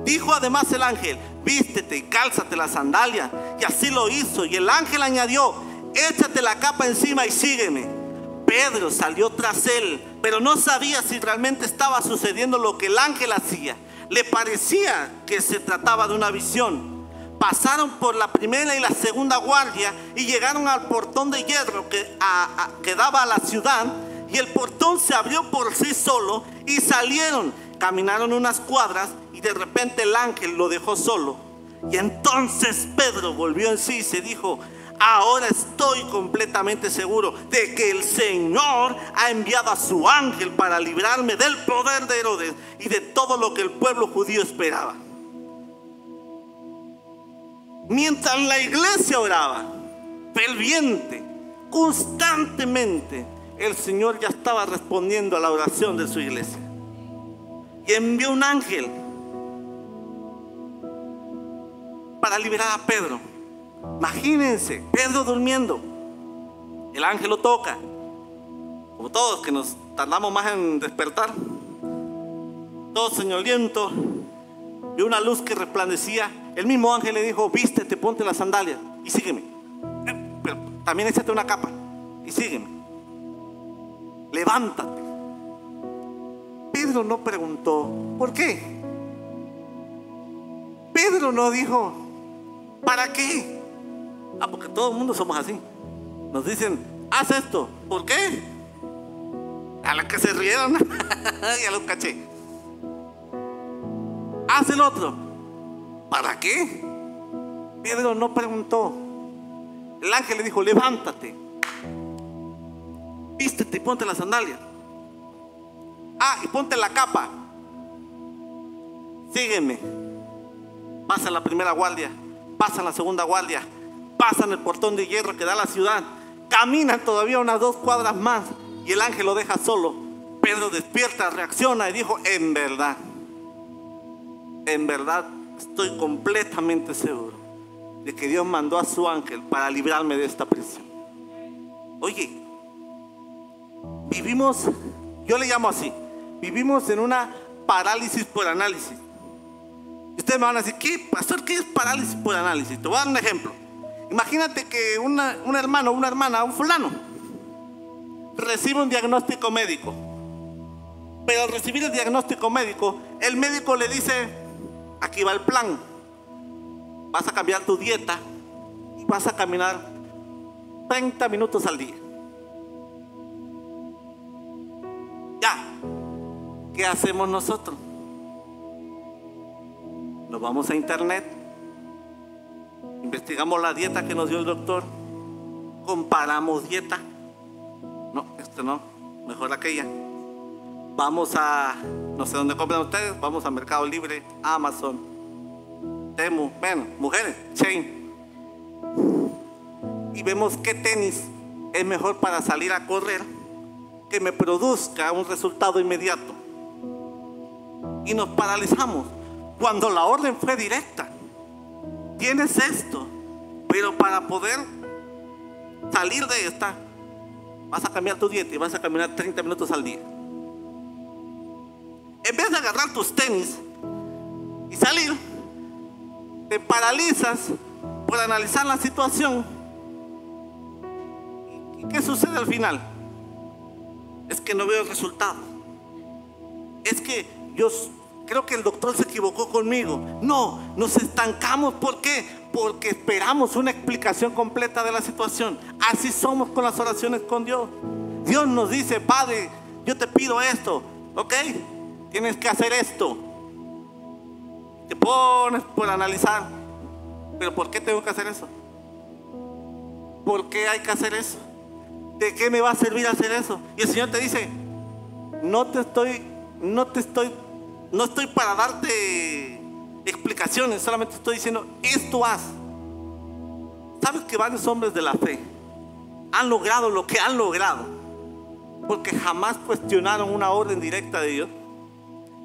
Dijo además el ángel: vístete y cálzate las sandalias. Y así lo hizo. Y el ángel añadió: échate la capa encima y sígueme. Pedro salió tras él, pero no sabía si realmente estaba sucediendo lo que el ángel hacía. Le parecía que se trataba de una visión. Pasaron por la primera y la segunda guardia y llegaron al portón de hierro que daba a la ciudad, y el portón se abrió por sí solo y salieron. Caminaron unas cuadras y de repente el ángel lo dejó solo. Y entonces Pedro volvió en sí y se dijo: ahora estoy completamente seguro de que el Señor ha enviado a su ángel para librarme del poder de Herodes y de todo lo que el pueblo judío esperaba. Mientras la iglesia oraba ferviente, constantemente, el Señor ya estaba respondiendo a la oración de su iglesia y envió un ángel para liberar a Pedro. Imagínense, Pedro durmiendo, el ángel lo toca, como todos que nos tardamos más en despertar, todo soñoliento, vio una luz que resplandecía. El mismo ángel le dijo: vístete, ponte las sandalias y sígueme. Pero también échate una capa y sígueme. Levántate. Pedro no preguntó ¿por qué? Pedro no dijo ¿para qué? Porque todo el mundo somos así. Nos dicen: haz esto. ¿Por qué? A la que se rieron. Ya los caché. Haz el otro. ¿Para qué? Pedro no preguntó. El ángel le dijo: levántate, vístete y ponte las sandalias. Y ponte la capa. Sígueme. Pasa la primera guardia, pasa la segunda guardia, pasan el portón de hierro que da a la ciudad, caminan todavía unas 2 cuadras más y el ángel lo deja solo. Pedro despierta, reacciona y dijo: en verdad estoy completamente seguro de que Dios mandó a su ángel para librarme de esta prisión. Oye, vivimos, yo le llamo así, vivimos en una parálisis por análisis. Y ustedes me van a decir: ¿qué, pastor? ¿Qué es parálisis por análisis? Te voy a dar un ejemplo. Imagínate que un hermano, una hermana, un fulano recibe un diagnóstico médico. Pero al recibir el diagnóstico médico, el médico le dice: aquí va el plan. Vas a cambiar tu dieta y vas a caminar 30 minutos al día. Ya, ¿qué hacemos nosotros? Nos vamos a internet, investigamos la dieta que nos dio el doctor, comparamos dieta. No, no, mejor aquella. Vamos a, no sé dónde compran ustedes, vamos a Mercado Libre, Amazon, Temu, bueno, mujeres, Chain, y vemos qué tenis es mejor para salir a correr, que me produzca un resultado inmediato. Y nos paralizamos cuando la orden fue directa: tienes esto, pero para poder salir de esta, vas a cambiar tu dieta y vas a caminar 30 minutos al día. En vez de agarrar tus tenis y salir, te paralizas por analizar la situación. ¿Y qué sucede al final? Es que no veo el resultado. Es que yo creo que el doctor se equivocó conmigo. No, nos estancamos. ¿Por qué? Porque esperamos una explicación completa de la situación. Así somos con las oraciones con Dios. Dios nos dice: Padre, yo te pido esto, ok, tienes que hacer esto. Te pones por analizar, pero ¿por qué tengo que hacer eso? ¿Por qué hay que hacer eso? ¿De qué me va a servir hacer eso? Y el Señor te dice: no estoy para darte explicaciones, solamente estoy diciendo: esto haz. ¿Sabes que varios hombres de la fe han logrado lo que han logrado porque jamás cuestionaron una orden directa de Dios?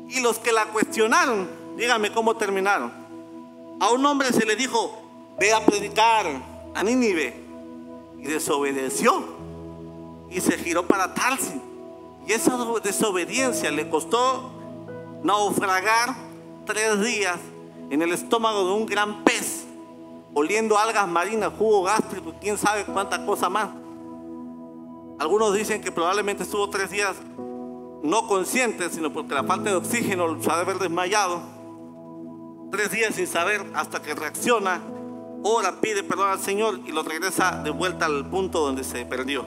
Y los que la cuestionaron, díganme cómo terminaron. A un hombre se le dijo: ve a predicar a Nínive, y desobedeció y se giró para Tarsis. Y esa desobediencia le costó naufragar 3 días en el estómago de un gran pez, oliendo algas marinas, jugo gástrico, quién sabe cuánta cosa más. Algunos dicen que probablemente estuvo 3 días no consciente, sino porque la falta de oxígeno lo sabe haber desmayado. 3 días sin saber, hasta que reacciona, ora, pide perdón al Señor y lo regresa de vuelta al punto donde se perdió.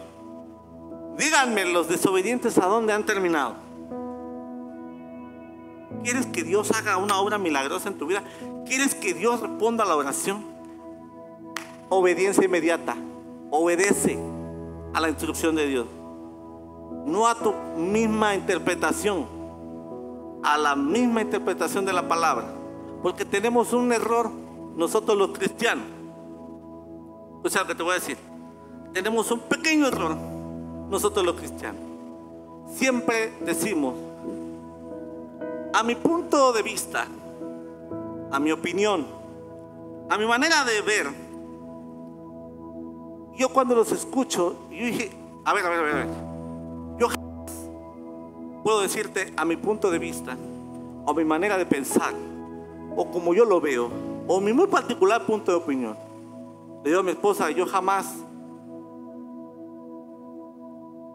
Díganme, los desobedientes, ¿a dónde han terminado? ¿Quieres que Dios haga una obra milagrosa en tu vida? ¿Quieres que Dios responda a la oración? Obediencia inmediata. Obedece a la instrucción de Dios, no a tu misma interpretación, a la misma interpretación de la palabra. Porque tenemos un error nosotros los cristianos. O sea, lo que te voy a decir, tenemos un pequeño error nosotros los cristianos. Siempre decimos: a mi punto de vista, a mi opinión, a mi manera de ver. Yo cuando los escucho, yo dije: a ver, yo jamás puedo decirte a mi punto de vista, o mi manera de pensar, o como yo lo veo, o mi muy particular punto de opinión. Le digo a mi esposa: yo jamás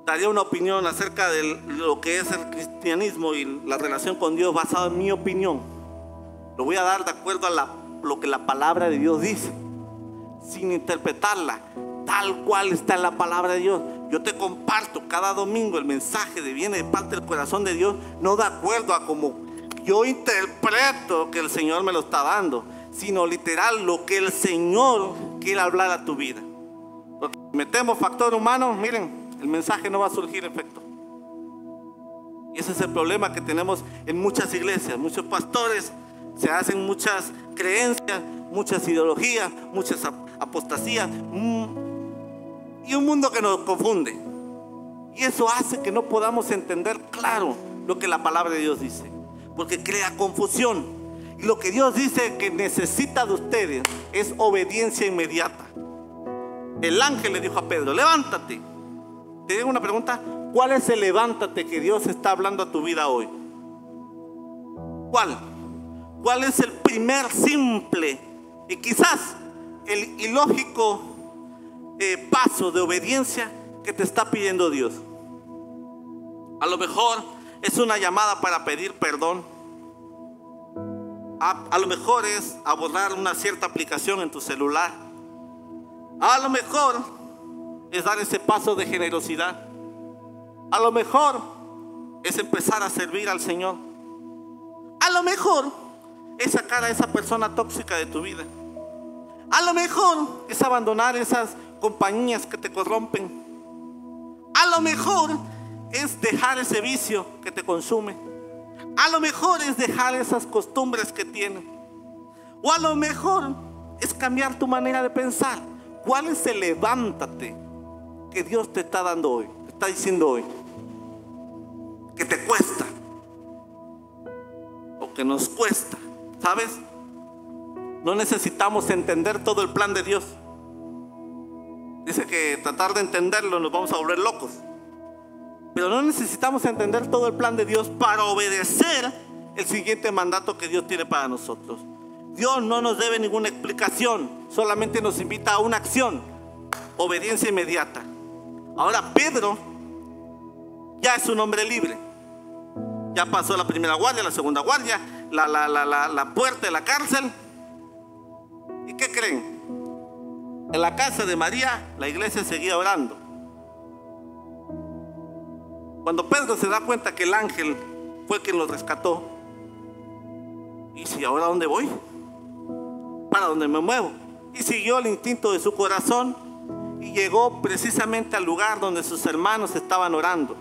daría una opinión acerca de lo que es el cristianismo y la relación con Dios basado en mi opinión. Lo voy a dar de acuerdo a lo que la palabra de Dios dice, sin interpretarla tal cual está en la palabra de Dios. Yo te comparto cada domingo el mensaje que viene de parte del corazón de Dios, no de acuerdo a como yo interpreto que el Señor me lo está dando, sino literal lo que el Señor quiere hablar a tu vida. Porque si metemos factor humano, miren, el mensaje no va a surgir efecto. Y ese es el problema que tenemos en muchas iglesias. Muchos pastores se hacen muchas creencias, muchas ideologías, muchas apostasías, y un mundo que nos confunde. Y eso hace que no podamos entender claro lo que la palabra de Dios dice, porque crea confusión. Y lo que Dios dice que necesita de ustedes es obediencia inmediata. El ángel le dijo a Pedro: levántate. Te digo una pregunta: ¿cuál es el levántate que Dios está hablando a tu vida hoy? ¿Cuál es el primer simple y quizás el ilógico paso de obediencia que te está pidiendo Dios? A lo mejor es una llamada para pedir perdón. A lo mejor es abordar una cierta aplicación en tu celular. A lo mejor es dar ese paso de generosidad. A lo mejor es empezar a servir al Señor. A lo mejor es sacar a esa persona tóxica de tu vida. A lo mejor es abandonar esas compañías que te corrompen. A lo mejor es dejar ese vicio que te consume. A lo mejor es dejar esas costumbres que tienes. O a lo mejor es cambiar tu manera de pensar. ¿Cuál es el levántate que Dios te está dando hoy? Te está diciendo hoy que te cuesta o que nos cuesta. ¿Sabes? No necesitamos entender todo el plan de Dios. Dice que tratar de entenderlo nos vamos a volver locos. Pero no necesitamos entender todo el plan de Dios para obedecer el siguiente mandato que Dios tiene para nosotros. Dios no nos debe ninguna explicación, solamente nos invita a una acción: obediencia inmediata. Ahora Pedro ya es un hombre libre. Ya pasó la primera guardia, la segunda guardia, la puerta de la cárcel. ¿Y qué creen? En la casa de María la iglesia seguía orando. Cuando Pedro se da cuenta que el ángel fue quien lo rescató, dice: ¿y ahora dónde voy? ¿Para dónde me muevo? Y siguió el instinto de su corazón y llegó precisamente al lugar donde sus hermanos estaban orando.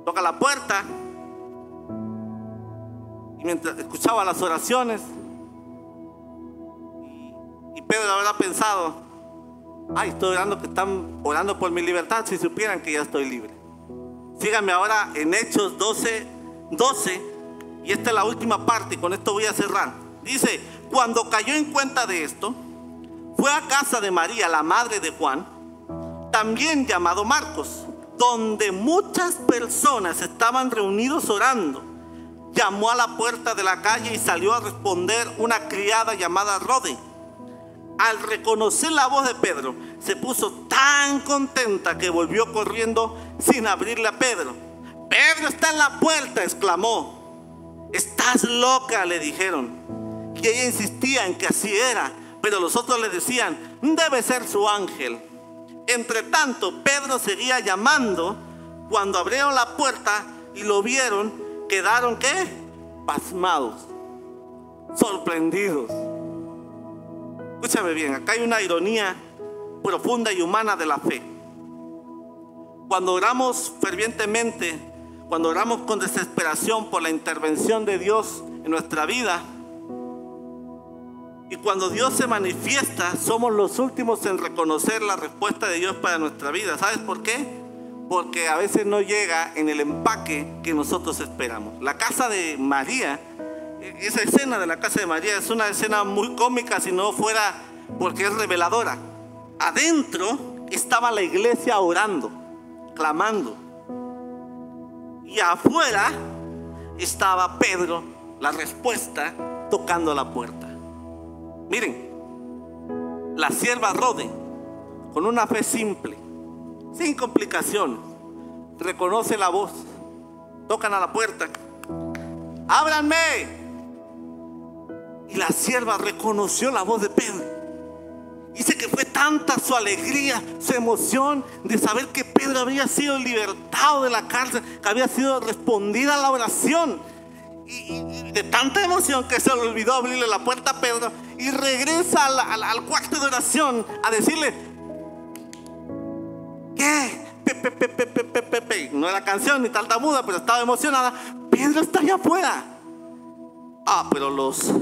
Toca la puerta y mientras escuchaba las oraciones, y Pedro habrá pensado: ay, estoy orando, que están orando por mi libertad, si supieran que ya estoy libre. Síganme ahora en Hechos 12, y esta es la última parte, y con esto voy a cerrar. Dice: cuando cayó en cuenta de esto, fue a casa de María, la madre de Juan, también llamado Marcos, donde muchas personas estaban reunidos orando. Llamó a la puerta de la calle y salió a responder una criada llamada Rode. Al reconocer la voz de Pedro, se puso tan contenta que volvió corriendo sin abrirle a Pedro. «Pedro está en la puerta», exclamó. «¿Estás loca?», le dijeron. Y ella insistía en que así era, pero los otros le decían: «Debe ser su ángel». Entre tanto, Pedro seguía llamando. Cuando abrieron la puerta y lo vieron, quedaron ¿qué? Pasmados, sorprendidos. Escúchame bien, acá hay una ironía profunda y humana de la fe. Cuando oramos fervientemente, cuando oramos con desesperación por la intervención de Dios en nuestra vida, y cuando Dios se manifiesta, somos los últimos en reconocer la respuesta de Dios para nuestra vida. ¿Sabes por qué? Porque a veces no llega en el empaque que nosotros esperamos. La casa de María, esa escena de la casa de María es una escena muy cómica si no fuera porque es reveladora. Adentro estaba la iglesia orando, clamando, y afuera estaba Pedro, la respuesta, tocando la puerta. Miren, la sierva Rode, con una fe simple, sin complicaciones, reconoce la voz. Tocan a la puerta: «¡Ábranme!». Y la sierva reconoció la voz de Pedro. Dice que fue tanta su alegría, su emoción de saber que Pedro había sido libertado de la cárcel, que había sido respondida a la oración. Y de tanta emoción que se le olvidó abrirle la puerta a Pedro, y regresa al cuarto de oración a decirle: ¿qué? No era canción ni tartamuda, pero estaba emocionada. Pedro está allá afuera. Pero los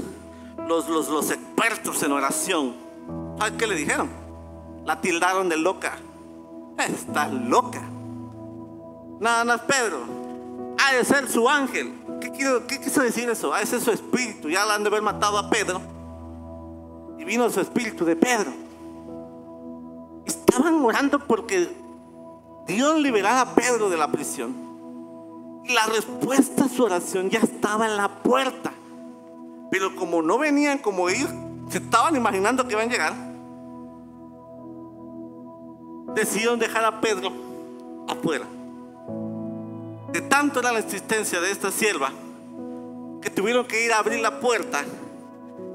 expertos en oración, ¿sabes qué le dijeron? La tildaron de loca. Estás loca. Nada más, Pedro. Ha de ser su ángel. ¿Qué quiso decir eso? Ha de ser su espíritu. Ya le han de haber matado a Pedro y vino su espíritu de Pedro. Estaban orando porque Dios liberara a Pedro de la prisión, y la respuesta a su oración ya estaba en la puerta. Pero como no venían como ellos se estaban imaginando que iban a llegar, decidieron dejar a Pedro afuera. De tanto era la insistencia de esta sierva que tuvieron que ir a abrir la puerta,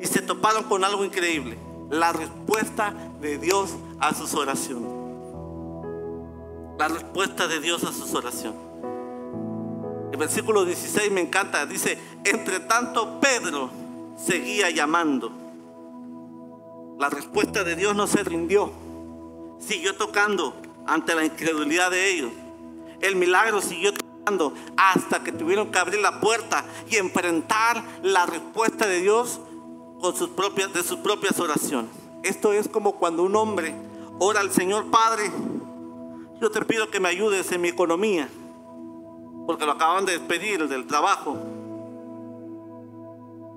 y se toparon con algo increíble: la respuesta de Dios a sus oraciones. La respuesta de Dios a sus oraciones. El versículo 16 me encanta. Dice: entre tanto Pedro seguía llamando. La respuesta de Dios no se rindió, siguió tocando ante la incredulidad de ellos. El milagro siguió tocando hasta que tuvieron que abrir la puerta y enfrentar la respuesta de Dios con sus propias oraciones. Esto es como cuando un hombre ora al Señor: Padre, yo te pido que me ayudes en mi economía, porque lo acaban de despedir del trabajo.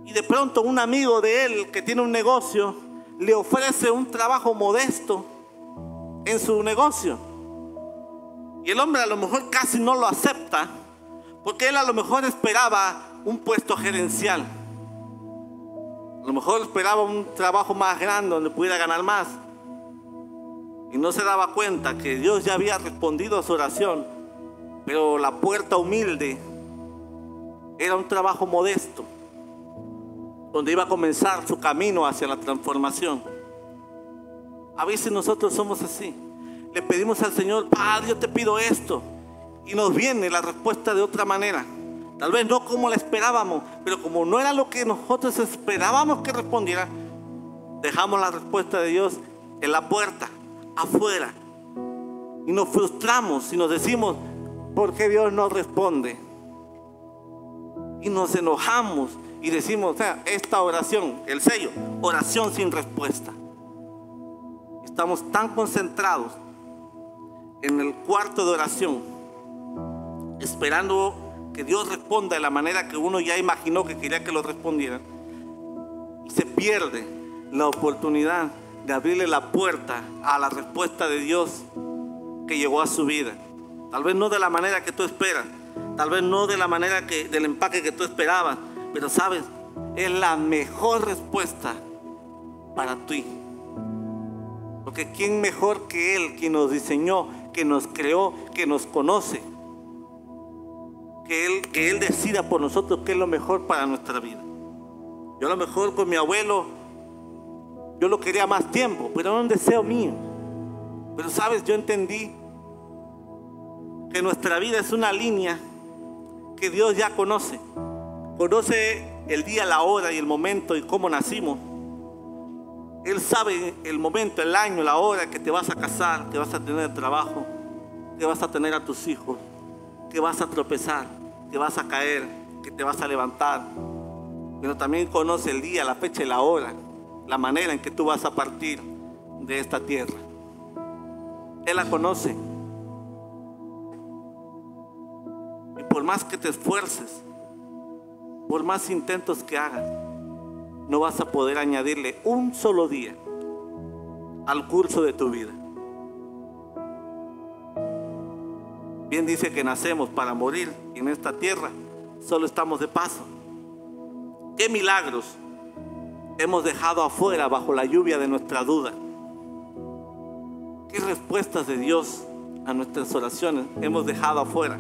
Y de pronto un amigo de él que tiene un negocio le ofrece un trabajo modesto en su negocio. Y el hombre a lo mejor casi no lo acepta, porque él a lo mejor esperaba un puesto gerencial. A lo mejor esperaba un trabajo más grande donde pudiera ganar más. Y no se daba cuenta que Dios ya había respondido a su oración. Pero la puerta humilde era un trabajo modesto, donde iba a comenzar su camino hacia la transformación. A veces nosotros somos así. le pedimos al Señor, Padre, yo te pido esto, y nos viene la respuesta de otra manera. Tal vez no como la esperábamos, pero como no era lo que nosotros esperábamos que respondiera, dejamos la respuesta de Dios en la puerta, afuera, y nos frustramos y nos decimos, ¿por qué Dios no responde? Y nos enojamos y decimos, o sea, esta oración, el sello, oración sin respuesta. Estamos tan concentrados en el cuarto de oración, esperando que Dios responda de la manera que uno ya imaginó que quería que lo respondiera, y se pierde la oportunidad de abrirle la puerta a la respuesta de Dios que llegó a su vida. Tal vez no de la manera que tú esperas, tal vez no de la manera del empaque que tú esperabas, pero sabes, es la mejor respuesta para ti. Porque ¿quién mejor que Él, quien nos diseñó, que nos creó, que nos conoce? Que Él decida por nosotros qué es lo mejor para nuestra vida. Yo a lo mejor con mi abuelo, yo lo quería más tiempo, pero era un deseo mío. Pero sabes, yo entendí que nuestra vida es una línea que Dios ya conoce. Conoce el día, la hora y el momento y cómo nacimos. Él sabe el momento, el año, la hora que te vas a casar, que vas a tener trabajo, que vas a tener a tus hijos, que vas a tropezar, que vas a caer, que te vas a levantar. Pero también conoce el día, la fecha y la hora, la manera en que tú vas a partir de esta tierra. Él la conoce. Y por más que te esfuerces, por más intentos que hagas, no vas a poder añadirle un solo día al curso de tu vida. Bien dice que nacemos para morir, y en esta tierra solo estamos de paso. ¿Qué milagros hemos dejado afuera bajo la lluvia de nuestra duda? ¿Qué respuestas de Dios a nuestras oraciones hemos dejado afuera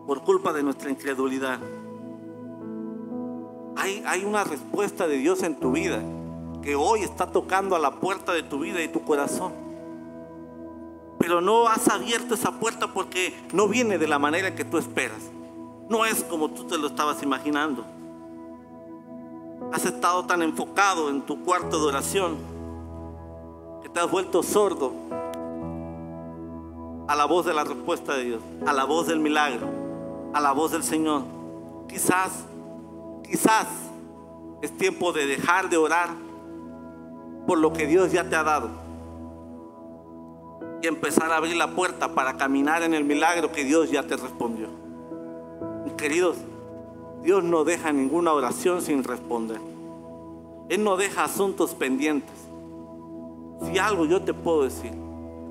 por culpa de nuestra incredulidad? Hay una respuesta de Dios en tu vida que hoy está tocando a la puerta de tu vida y tu corazón. Pero no has abierto esa puerta porque no viene de la manera que tú esperas. No es como tú te lo estabas imaginando. Has estado tan enfocado en tu cuarto de oración que te has vuelto sordo a la voz de la respuesta de Dios, a la voz del milagro, a la voz del Señor. Quizás es tiempo de dejar de orar por lo que Dios ya te ha dado y empezar a abrir la puerta para caminar en el milagro que Dios ya te respondió. Mis queridos, Dios no deja ninguna oración sin responder. Él no deja asuntos pendientes. Si algo yo te puedo decir,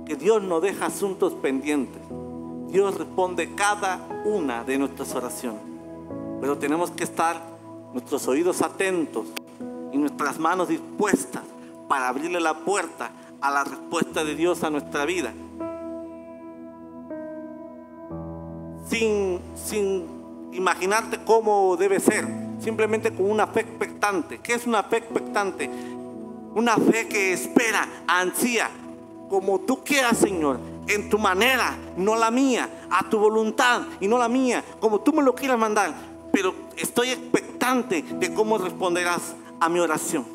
que Dios no deja asuntos pendientes. Dios responde cada una de nuestras oraciones. Pero tenemos que estar nuestros oídos atentos y nuestras manos dispuestas para abrirle la puerta a la respuesta de Dios a nuestra vida. Sin imaginarte cómo debe ser, simplemente con una fe expectante. ¿Qué es una fe expectante? Una fe que espera, ansía, como tú quieras, Señor, en tu manera, no la mía, a tu voluntad y no la mía, como tú me lo quieras mandar. Pero estoy expectante de cómo responderás a mi oración.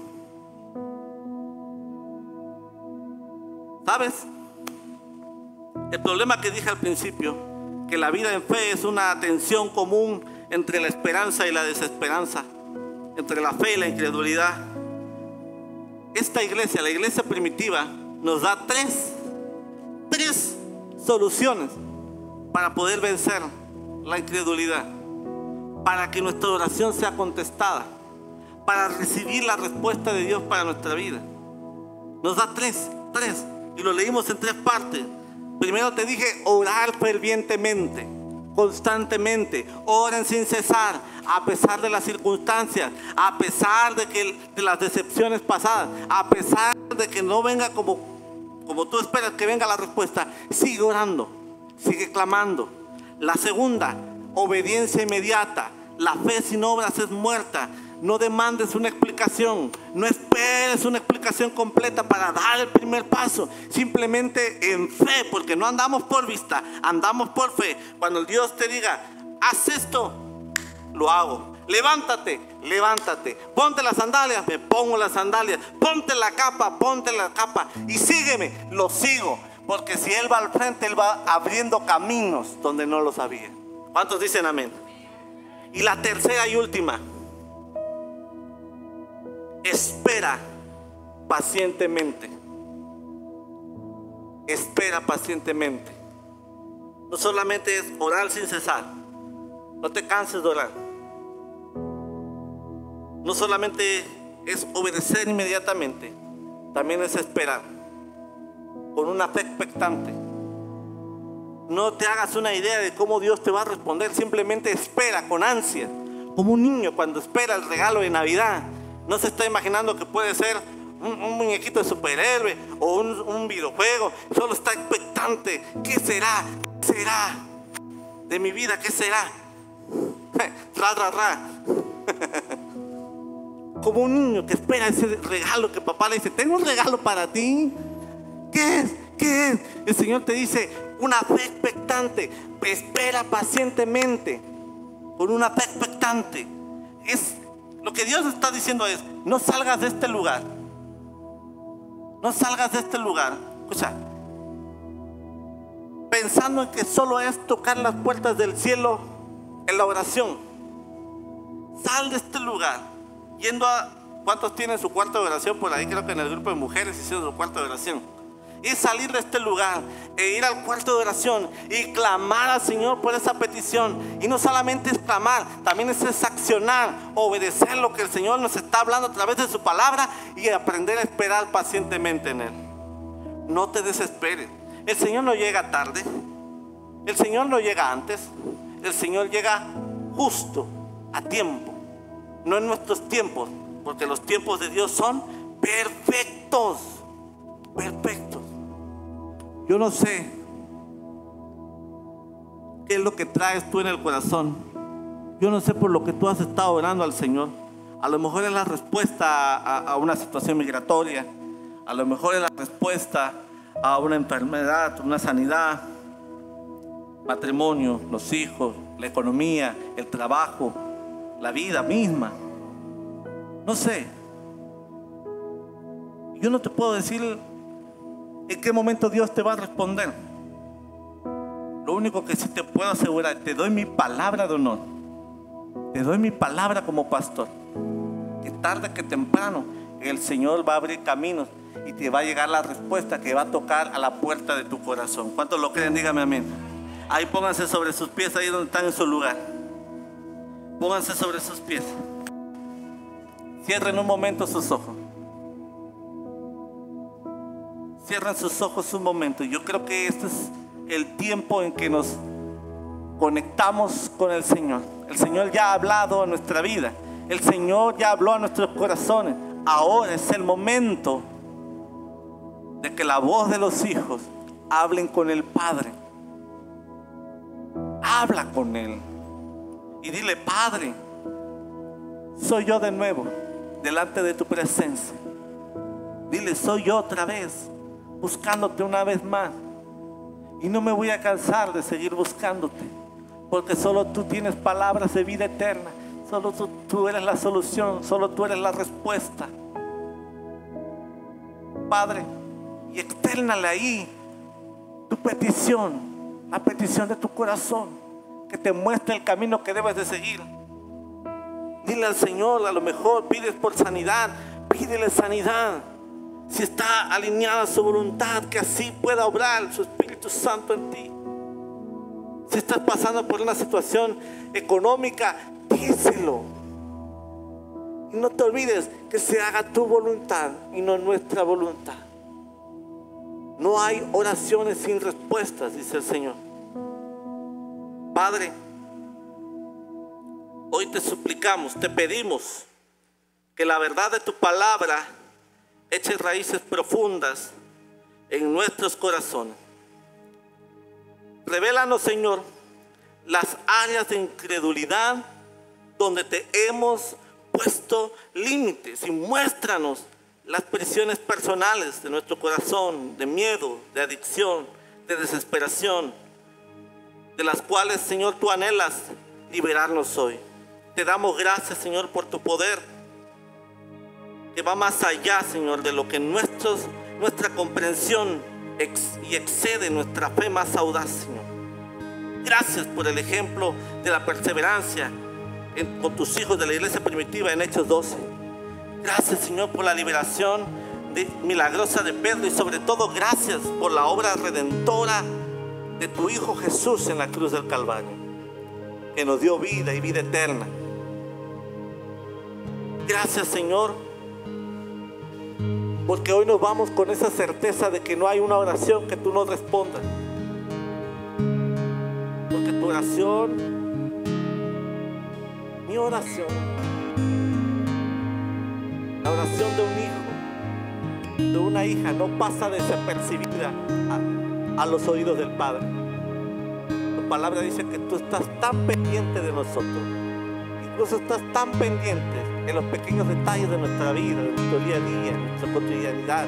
¿Sabes? El problema que dije al principio, que la vida en fe es una tensión común entre la esperanza y la desesperanza, entre la fe y la incredulidad. Esta iglesia, la iglesia primitiva, nos da tres soluciones para poder vencer la incredulidad, para que nuestra oración sea contestada, para recibir la respuesta de Dios para nuestra vida. Nos da tres, y lo leímos en tres partes. Primero te dije, orar fervientemente, constantemente. Oren sin cesar, a pesar de las circunstancias, a pesar de las decepciones pasadas, a pesar de que no venga como tú esperas que venga la respuesta. Sigue orando, sigue clamando. La segunda, obediencia inmediata. La fe sin obras es muerta. No demandes una explicación, no esperes una explicación completa para dar el primer paso. Simplemente en fe, porque no andamos por vista, andamos por fe. Cuando el Dios te diga, haz esto, lo hago. Levántate, levántate. Ponte las sandalias, me pongo las sandalias. Ponte la capa y sígueme, lo sigo. Porque si Él va al frente, Él va abriendo caminos donde no los había. ¿Cuántos dicen amén? Y la tercera y última: espera pacientemente. Espera pacientemente. No solamente es orar sin cesar. No te canses de orar. No solamente es obedecer inmediatamente. También es esperar con una fe expectante. No te hagas una idea de cómo Dios te va a responder. Simplemente espera con ansia, como un niño cuando espera el regalo de Navidad. No se está imaginando que puede ser un muñequito de superhéroe o un videojuego. Solo está expectante. ¿Qué será? ¿Qué será de mi vida? ¿Qué será? Como un niño que espera ese regalo que papá le dice, tengo un regalo para ti. ¿Qué es? ¿Qué es? El Señor te dice, una fe expectante. Espera pacientemente con una fe expectante. Lo que Dios está diciendo es, no salgas de este lugar. No salgas de este lugar. Escucha, pensando en que solo es tocar las puertas del cielo en la oración. Sal de este lugar yendo a... ¿Cuántos tienen su cuarto de oración por ahí? Creo que en el grupo de mujeres hicieron su cuarto de oración. Y salir de este lugar e ir al cuarto de oración y clamar al Señor por esa petición. Y no solamente es clamar, también es accionar, obedecer lo que el Señor nos está hablando a través de su palabra y aprender a esperar pacientemente en Él. No te desesperes. El Señor no llega tarde, el Señor no llega antes, el Señor llega justo, a tiempo, no en nuestros tiempos, porque los tiempos de Dios son perfectos, perfectos. Yo no sé qué es lo que traes tú en el corazón. Yo no sé por lo que tú has estado orando al Señor. A lo mejor es la respuesta a una situación migratoria. A lo mejor es la respuesta a una enfermedad, una sanidad, matrimonio, los hijos, la economía, el trabajo, la vida misma. No sé. Yo no te puedo decir en qué momento Dios te va a responder. Lo único que sí te puedo asegurar, te doy mi palabra de honor, te doy mi palabra como pastor, que tarde que temprano el Señor va a abrir caminos y te va a llegar la respuesta que va a tocar a la puerta de tu corazón. ¿Cuántos lo creen? Dígame amén. Ahí pónganse sobre sus pies, ahí donde están en su lugar. Pónganse sobre sus pies. Cierren un momento sus ojos. Cierren sus ojos un momento. Yo creo que este es el tiempo en que nos conectamos con el Señor. El Señor ya ha hablado a nuestra vida. El Señor ya habló a nuestros corazones. Ahora es el momento de que la voz de los hijos hablen con el Padre. Habla con Él y dile: Padre, soy yo de nuevo delante de tu presencia. Dile: soy yo otra vez, buscándote una vez más. Y no me voy a cansar de seguir buscándote, porque solo tú tienes palabras de vida eterna. Solo tú eres la solución, solo tú eres la respuesta. Padre, y externale ahí tu petición, la petición de tu corazón, que te muestre el camino que debes de seguir. Dile al Señor, a lo mejor pides por sanidad, pídele sanidad. Si está alineada a su voluntad, que así pueda obrar su Espíritu Santo en ti. Si estás pasando por una situación económica, díselo. Y no te olvides que se haga tu voluntad y no nuestra voluntad. No hay oraciones sin respuestas, dice el Señor. Padre, hoy te suplicamos, te pedimos que la verdad de tu palabra eche raíces profundas en nuestros corazones. Revélanos, Señor, las áreas de incredulidad donde te hemos puesto límites y muéstranos las prisiones personales de nuestro corazón, de miedo, de adicción, de desesperación, de las cuales, Señor, tú anhelas liberarnos hoy. Te damos gracias, Señor, por tu poder, que va más allá, Señor, de lo que nuestra comprensión y excede nuestra fe más audaz, Señor. Gracias por el ejemplo de la perseverancia con tus hijos de la iglesia primitiva en Hechos 12. Gracias, Señor, por la liberación milagrosa de Pedro, y sobre todo gracias por la obra redentora de tu Hijo Jesús en la cruz del Calvario, que nos dio vida y vida eterna. Gracias, Señor, porque hoy nos vamos con esa certeza de que no hay una oración que tú no respondas, porque tu oración, mi oración, la oración de un hijo, de una hija, no pasa desapercibida a los oídos del Padre. Tu palabra dice que tú estás tan pendiente de nosotros, incluso estás tan pendiente en los pequeños detalles de nuestra vida, de nuestro día a día, de nuestra cotidianidad.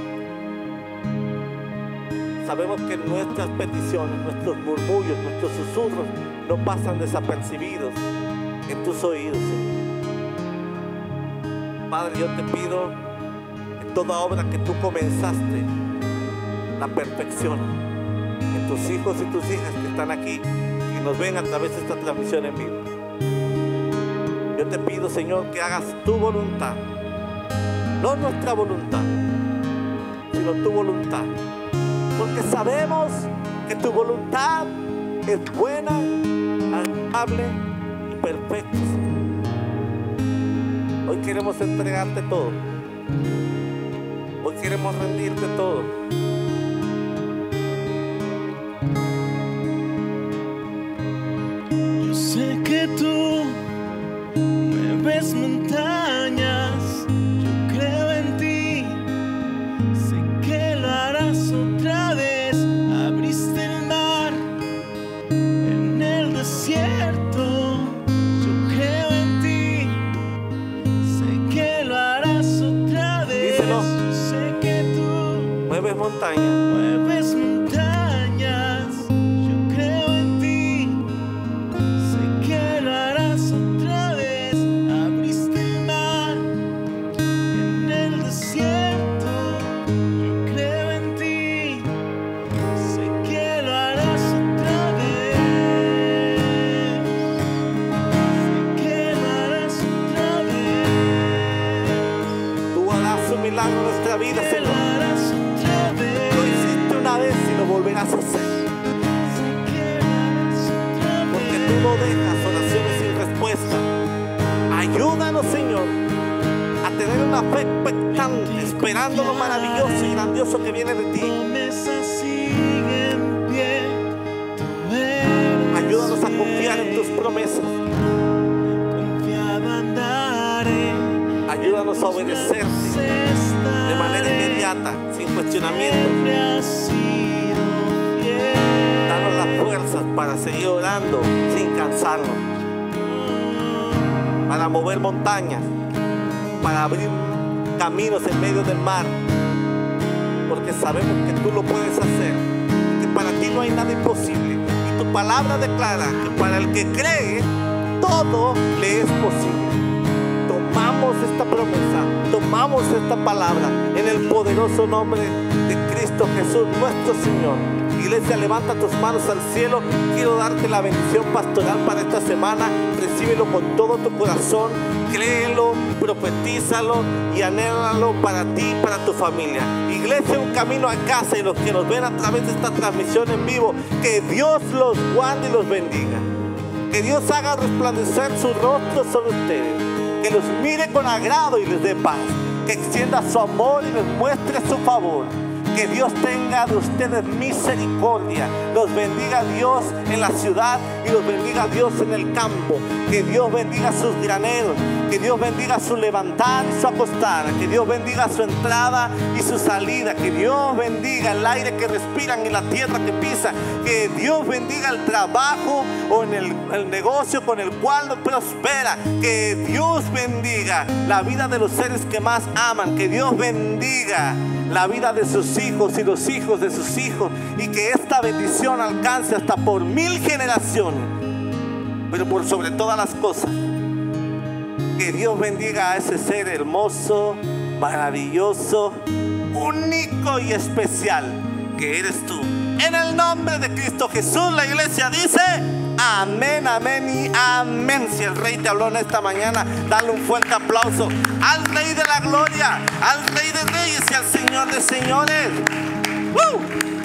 Sabemos que nuestras peticiones, nuestros murmullos, nuestros susurros no pasan desapercibidos en tus oídos, Señor. Padre, yo te pido que toda obra que tú comenzaste la perfección en tus hijos y tus hijas que están aquí y nos ven a través de esta transmisión en vivo. Yo te pido, Señor, que hagas tu voluntad, no nuestra voluntad, sino tu voluntad, porque sabemos que tu voluntad es buena, agradable y perfecta, Señor. Hoy queremos entregarte todo. Hoy queremos rendirte todo. Yo sé que tú mueves montañas. Yo creo en ti. Sé que lo harás otra vez. Abriste el mar en el desierto. Mueves montañas, yo creo en ti, sé que lo harás otra vez. Abriste el mar en el desierto, yo creo en ti, sé que lo harás otra vez, sé que lo harás otra vez. Tú harás un milagro en nuestra vida, Señor. Y lo volverás a hacer, porque tú no dejas oraciones sin respuesta. Ayúdanos, Señor, a tener una fe expectante, esperando lo maravilloso y grandioso que viene de ti. Ayúdanos a confiar en tus promesas. Ayúdanos a obedecerte de manera inmediata, sin cuestionamiento. Danos las fuerzas para seguir orando sin cansarnos, para mover montañas, para abrir caminos en medio del mar, porque sabemos que tú lo puedes hacer, que para ti no hay nada imposible, y tu palabra declara que para el que cree todo le es posible. Tomamos esta promesa, tomamos esta palabra en el poderoso nombre de Cristo Jesús, nuestro Señor. Iglesia, levanta tus manos al cielo. Quiero darte la bendición pastoral para esta semana. Recíbelo con todo tu corazón, créelo, profetízalo y anhélalo para ti y para tu familia. Iglesia, un camino a casa, y los que nos ven a través de esta transmisión en vivo, que Dios los guarde y los bendiga. Que Dios haga resplandecer su rostro sobre ustedes, que los mire con agrado y les dé paz, que extienda su amor y les muestre su favor, Que Dios tenga de ustedes misericordia. Los bendiga Dios en la ciudad y los bendiga Dios en el campo. Que Dios bendiga sus graneros. Que Dios bendiga su levantar y su acostar. Que Dios bendiga su entrada y su salida. Que Dios bendiga el aire que respiran y la tierra que pisan. Que Dios bendiga el trabajo o en el negocio con el cual prospera. Que Dios bendiga la vida de los seres que más aman. Que Dios bendiga la vida de sus hijos y los hijos de sus hijos. Y que esta bendición alcance hasta por 1000 generaciones. Pero por sobre todas las cosas, que Dios bendiga a ese ser hermoso, maravilloso, único y especial que eres tú. En el nombre de Cristo Jesús, la iglesia dice amén, amén y amén. Si el Rey te habló en esta mañana, dale un fuerte aplauso al Rey de la gloria, al Rey de reyes y al Señor de señores. ¡Woo!